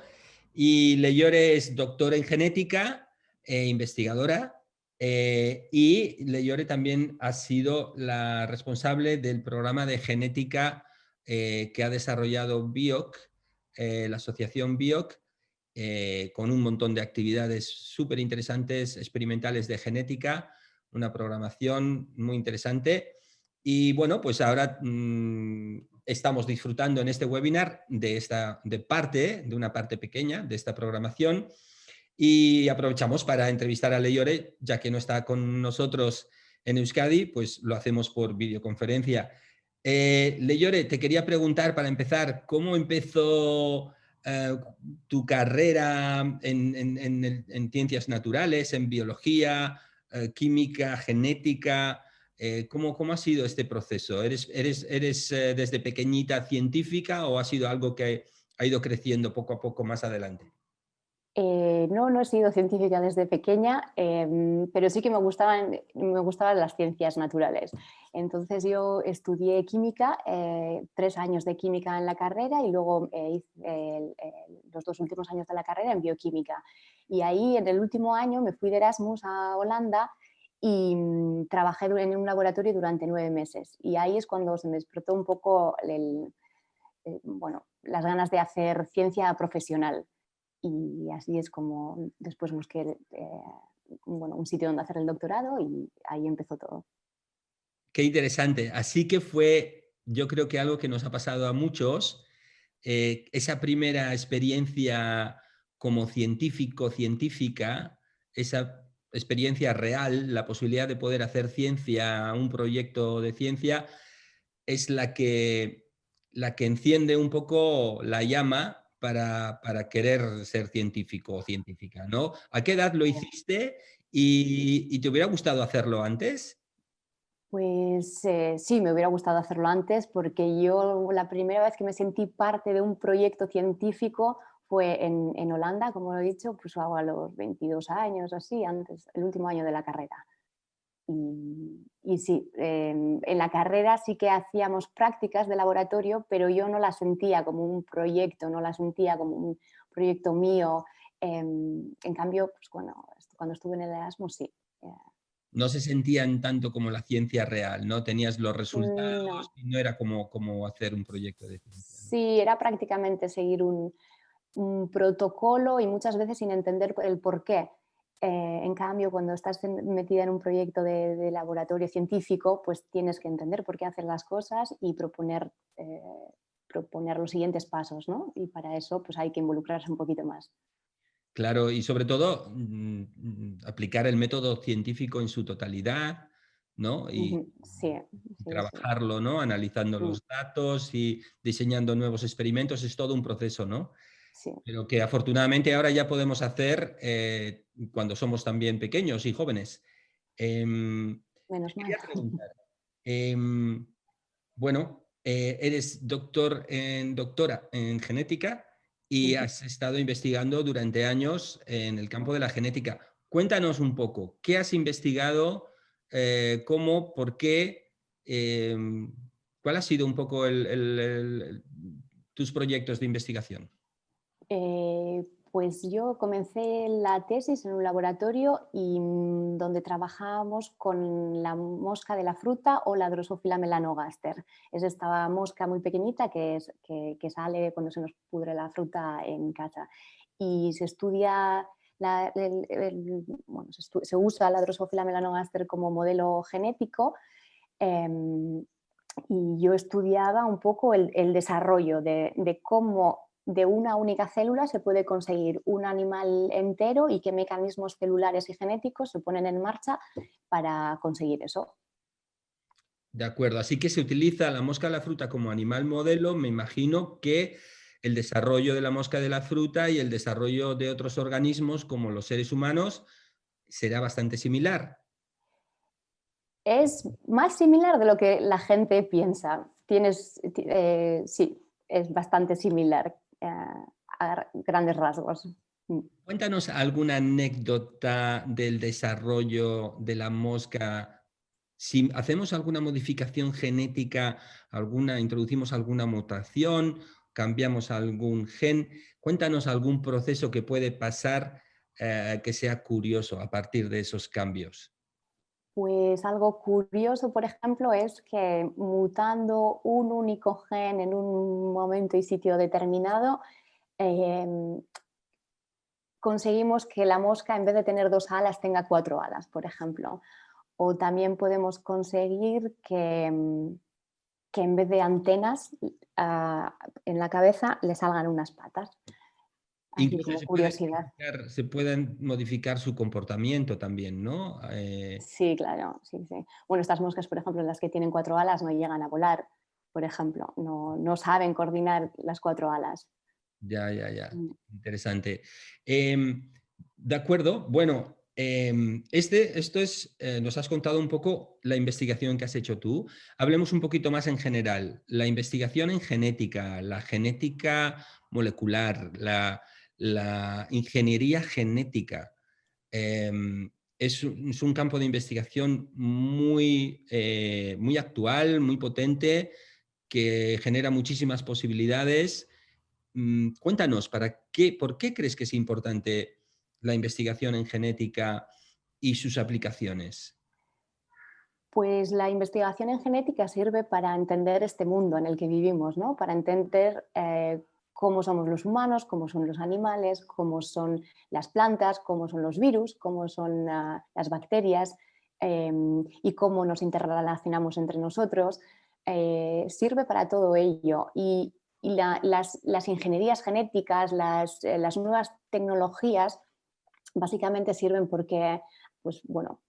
y Leyore es doctora en genética e investigadora. Y Leyore también ha sido la responsable del programa de genética que ha desarrollado BIOC, la asociación BIOC, con un montón de actividades súper interesantes, experimentales de genética, una programación muy interesante. Y bueno, pues ahora estamos disfrutando en este webinar de una parte pequeña de esta programación. Y aprovechamos para entrevistar a Leyore, ya que no está con nosotros en Euskadi, pues lo hacemos por videoconferencia. Leyore, te quería preguntar para empezar, ¿cómo empezó tu carrera en ciencias naturales, en biología, química, genética? ¿Cómo ha sido este proceso? ¿Eres desde pequeñita científica o ha sido algo que ha ido creciendo poco a poco más adelante?
No he sido científica desde pequeña, pero sí que me gustaban las ciencias naturales. Entonces yo estudié química, 3 años de química en la carrera y luego hice los 2 últimos años de la carrera en bioquímica. Y ahí en el último año me fui de Erasmus a Holanda y trabajé en un laboratorio durante 9 meses. Y ahí es cuando se me despertó un poco las ganas de hacer ciencia profesional. Y así es como después busqué un sitio donde hacer el doctorado y ahí empezó todo.
Qué interesante. Así que fue, yo creo que algo que nos ha pasado a muchos, esa primera experiencia como científico, científica, esa experiencia real, la posibilidad de poder hacer ciencia, un proyecto de ciencia, es la que enciende un poco la llama para querer ser científico o científica, ¿no? ¿A qué edad lo hiciste y te hubiera gustado hacerlo antes?
Pues sí, me hubiera gustado hacerlo antes porque yo la primera vez que me sentí parte de un proyecto científico fue en Holanda, como lo he dicho, pues a los 22 años, así, antes, el último año de la carrera. Y sí, en la carrera sí que hacíamos prácticas de laboratorio, pero yo no las sentía como un proyecto, no las sentía como un proyecto mío. En cambio, pues, cuando estuve en el Erasmus, sí.
No se sentían tanto como la ciencia real, ¿no? Tenías los resultados
No,
y no era como hacer un proyecto de ciencia, ¿no?
sí, era prácticamente seguir un protocolo y muchas veces sin entender el por qué. En cambio, cuando estás metida en un proyecto de laboratorio científico, pues tienes que entender por qué hacer las cosas y proponer los siguientes pasos, ¿no? Y para eso pues hay que involucrarse un poquito más.
Claro, y sobre todo aplicar el método científico en su totalidad, ¿no? Y
Ujú, sí, sí, sí.
trabajarlo, ¿no? Analizando
Mm,
los datos y diseñando nuevos experimentos, es todo un proceso, ¿no?
sí,
Pero que afortunadamente ahora ya podemos hacer cuando somos también pequeños y jóvenes. Te
menos mal.
quería preguntar, em, bueno, eres doctora en genética y
Ujú.
has estado investigando durante años en el campo de la genética. Cuéntanos un poco, ¿qué has investigado? ¿Cómo? ¿Por qué? ¿Cuál ha sido un poco tus proyectos de investigación?
Pues yo comencé la tesis en un laboratorio y donde trabajábamos con la mosca de la fruta o la Drosophila melanogaster. Es esta mosca muy pequeñita que sale cuando se nos pudre la fruta en casa. Y se estudia, se usa la Drosophila melanogaster como modelo genético. em, y yo estudiaba un poco el desarrollo de cómo de una única célula se puede conseguir un animal entero y qué mecanismos celulares y genéticos se ponen en marcha para conseguir eso.
De acuerdo, así que se utiliza la mosca de la fruta como animal modelo. Me imagino que el desarrollo de la mosca de la fruta y el desarrollo de otros organismos como los seres humanos será bastante similar.
Es más similar de lo que la gente piensa. Sí, es bastante similar a grandes rasgos. Mm.
Cuéntanos alguna anécdota del desarrollo de la mosca. Si hacemos alguna modificación genética, introducimos alguna mutación, cambiamos algún gen, cuéntanos algún proceso que puede pasar que sea curioso a partir de esos cambios.
Pues algo curioso, por ejemplo, es que mutando un único gen en un momento y sitio determinado, em, conseguimos que la mosca, en vez de tener 2 alas, tenga 4 alas, por ejemplo. O también podemos conseguir que en vez de antenas en la cabeza le salgan unas patas, así
Incluso
como curiosidad.
se pueden modificar su comportamiento también, ¿no?
Sí, claro, sí, sí. Bueno, estas moscas, por ejemplo, las que tienen 4 alas no llegan a volar, por ejemplo, no saben coordinar las 4 alas.
Ya, ya, ya.
Mm.
Interesante. De acuerdo. Bueno, nos has contado un poco la investigación que has hecho tú. Hablemos un poquito más en general. La investigación en genética, la genética molecular, la ingeniería genética. Es un campo de investigación muy actual, muy potente, que genera muchísimas posibilidades. Cuéntanos, ¿por qué crees que es importante la investigación en genética y sus aplicaciones?
Pues la investigación en genética sirve para entender este mundo en el que vivimos, ¿no? Para entender cómo somos los humanos, cómo son los animales, cómo son las plantas, cómo son los virus, cómo son las bacterias y cómo nos interrelacionamos entre nosotros. Sirve para todo ello y las ingenierías genéticas, las nuevas tecnologías, básicamente sirven porque pues, bueno,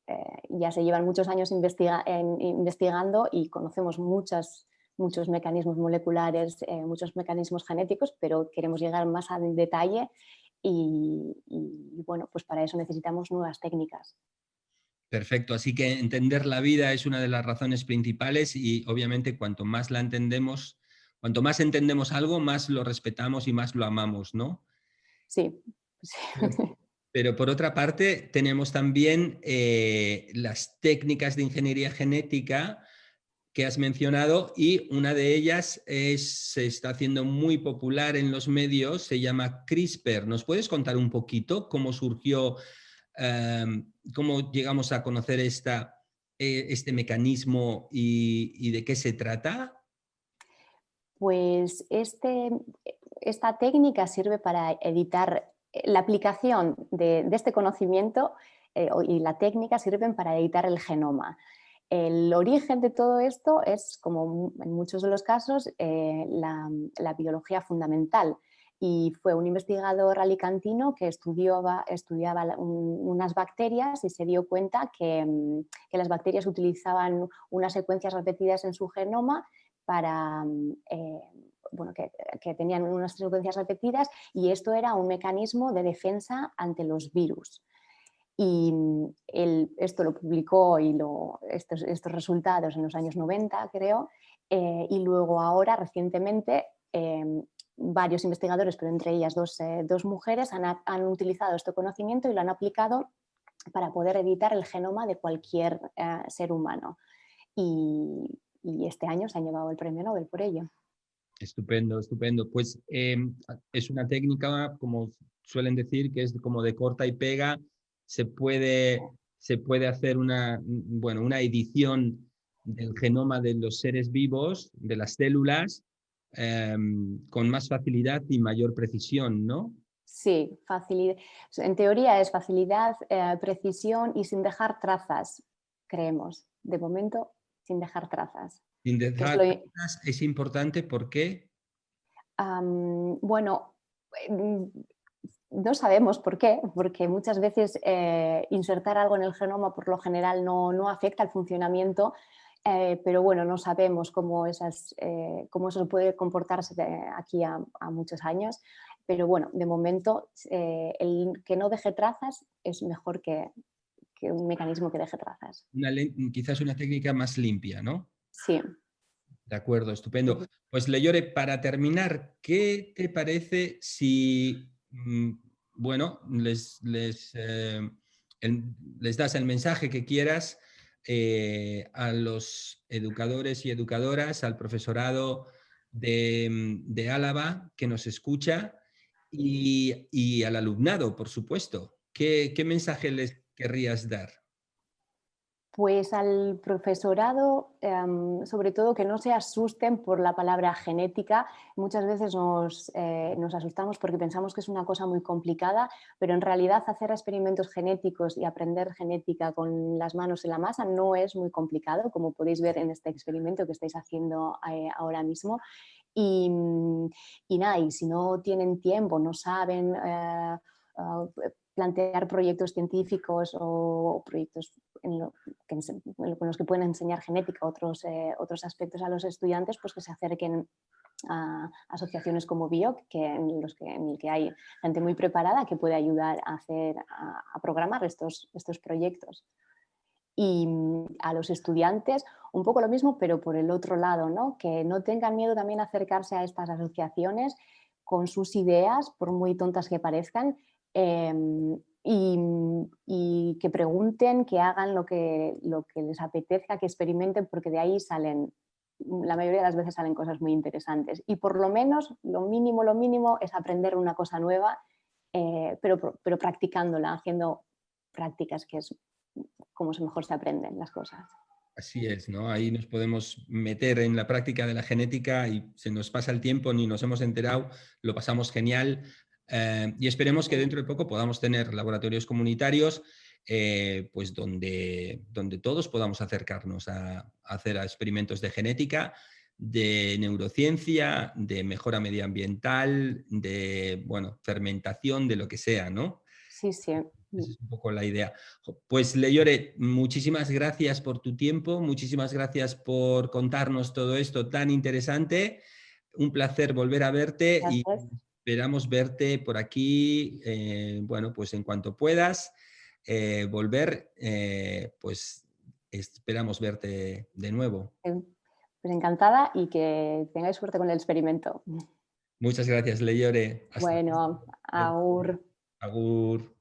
ya se llevan muchos años investigando y conocemos muchos mecanismos moleculares, muchos mecanismos genéticos, pero queremos llegar más al detalle y bueno, pues para eso necesitamos nuevas técnicas.
Perfecto, así que entender la vida es una de las razones principales y obviamente cuanto más la entendemos, cuanto más entendemos algo, más lo respetamos y más lo amamos, ¿no?
Sí.
Pero por otra parte tenemos también las técnicas de ingeniería genética que has mencionado y una de ellas se está haciendo muy popular en los medios, se llama CRISPR. ¿Nos puedes contar un poquito cómo surgió, cómo llegamos a conocer este mecanismo y de qué se trata?
Pues esta técnica sirve para editar la aplicación de este conocimiento y la técnica sirven para editar el genoma. El origen de todo esto es, como en muchos de los casos, la biología fundamental. Y fue un investigador alicantino que estudiaba unas bacterias y se dio cuenta que las bacterias utilizaban unas secuencias repetidas en su genoma para, bueno, que tenían unas secuencias repetidas y esto era un mecanismo de defensa ante los virus. Y esto lo publicó estos resultados en los años 90, creo, y luego ahora, recientemente, varios investigadores, pero entre ellas dos mujeres, han utilizado este conocimiento y lo han aplicado para poder editar el genoma de cualquier ser humano. Y este año se han llevado el premio Nobel por ello.
Estupendo, estupendo. Pues es una técnica, como suelen decir, que es como de corta y pega. Se puede hacer una edición del genoma de los seres vivos, de las células, con más facilidad y mayor precisión, ¿no?
Sí, facilidad. En teoría es facilidad, precisión y sin dejar trazas, creemos. De momento, sin dejar trazas.
Sin dejar trazas es importante, ¿por qué?
Bueno, no sabemos por qué, porque muchas veces insertar algo en el genoma por lo general no afecta al funcionamiento, pero bueno, no sabemos cómo eso puede comportarse aquí a muchos años. Pero bueno, de momento el que no deje trazas es mejor que un mecanismo que deje trazas.
Quizás una técnica más limpia, ¿no?
Sí.
De acuerdo, estupendo. Pues Leyore, para terminar, ¿qué te parece si, bueno, les das el mensaje que quieras a los educadores y educadoras, al profesorado de Álava que nos escucha y al alumnado, por supuesto? ¿Qué mensaje les querrías dar?
Pues al profesorado, sobre todo que no se asusten por la palabra genética. Muchas veces nos asustamos porque pensamos que es una cosa muy complicada, pero en realidad hacer experimentos genéticos y aprender genética con las manos en la masa no es muy complicado, como podéis ver en este experimento que estáis haciendo ahora mismo. Y nada, y si no tienen tiempo, no saben plantear proyectos científicos o proyectos con los que pueden enseñar genética, otros aspectos a los estudiantes, pues que se acerquen a asociaciones como BIOC, en el que hay gente muy preparada que puede ayudar a programar estos proyectos. Y a los estudiantes un poco lo mismo, pero por el otro lado, ¿no? Que no tengan miedo también a acercarse a estas asociaciones con sus ideas, por muy tontas que parezcan, y que pregunten, que hagan lo que les apetezca, que experimenten, porque de ahí la mayoría de las veces salen cosas muy interesantes. Y por lo menos, lo mínimo es aprender una cosa nueva, pero practicándola, haciendo prácticas, que es como mejor se aprenden las cosas.
Así es, ¿no? Ahí nos podemos meter en la práctica de la genética y se nos pasa el tiempo, ni nos hemos enterado, lo pasamos genial. Y esperemos que dentro de poco podamos tener laboratorios comunitarios pues donde todos podamos acercarnos a hacer experimentos de genética de neurociencia, de mejora medioambiental, de, bueno, fermentación, de lo que sea, ¿no?
Sí, sí.
Esa es un poco la idea. Pues Leire, muchísimas gracias por tu tiempo, muchísimas gracias por contarnos todo esto tan interesante. Un placer volver a verte y
Gracias.
esperamos verte por aquí, bueno, pues en cuanto puedas volver, pues esperamos verte de nuevo.
Pues encantada y que tengáis suerte con el experimento.
Muchas gracias, Leire. Hasta
Bueno, agur.
agur.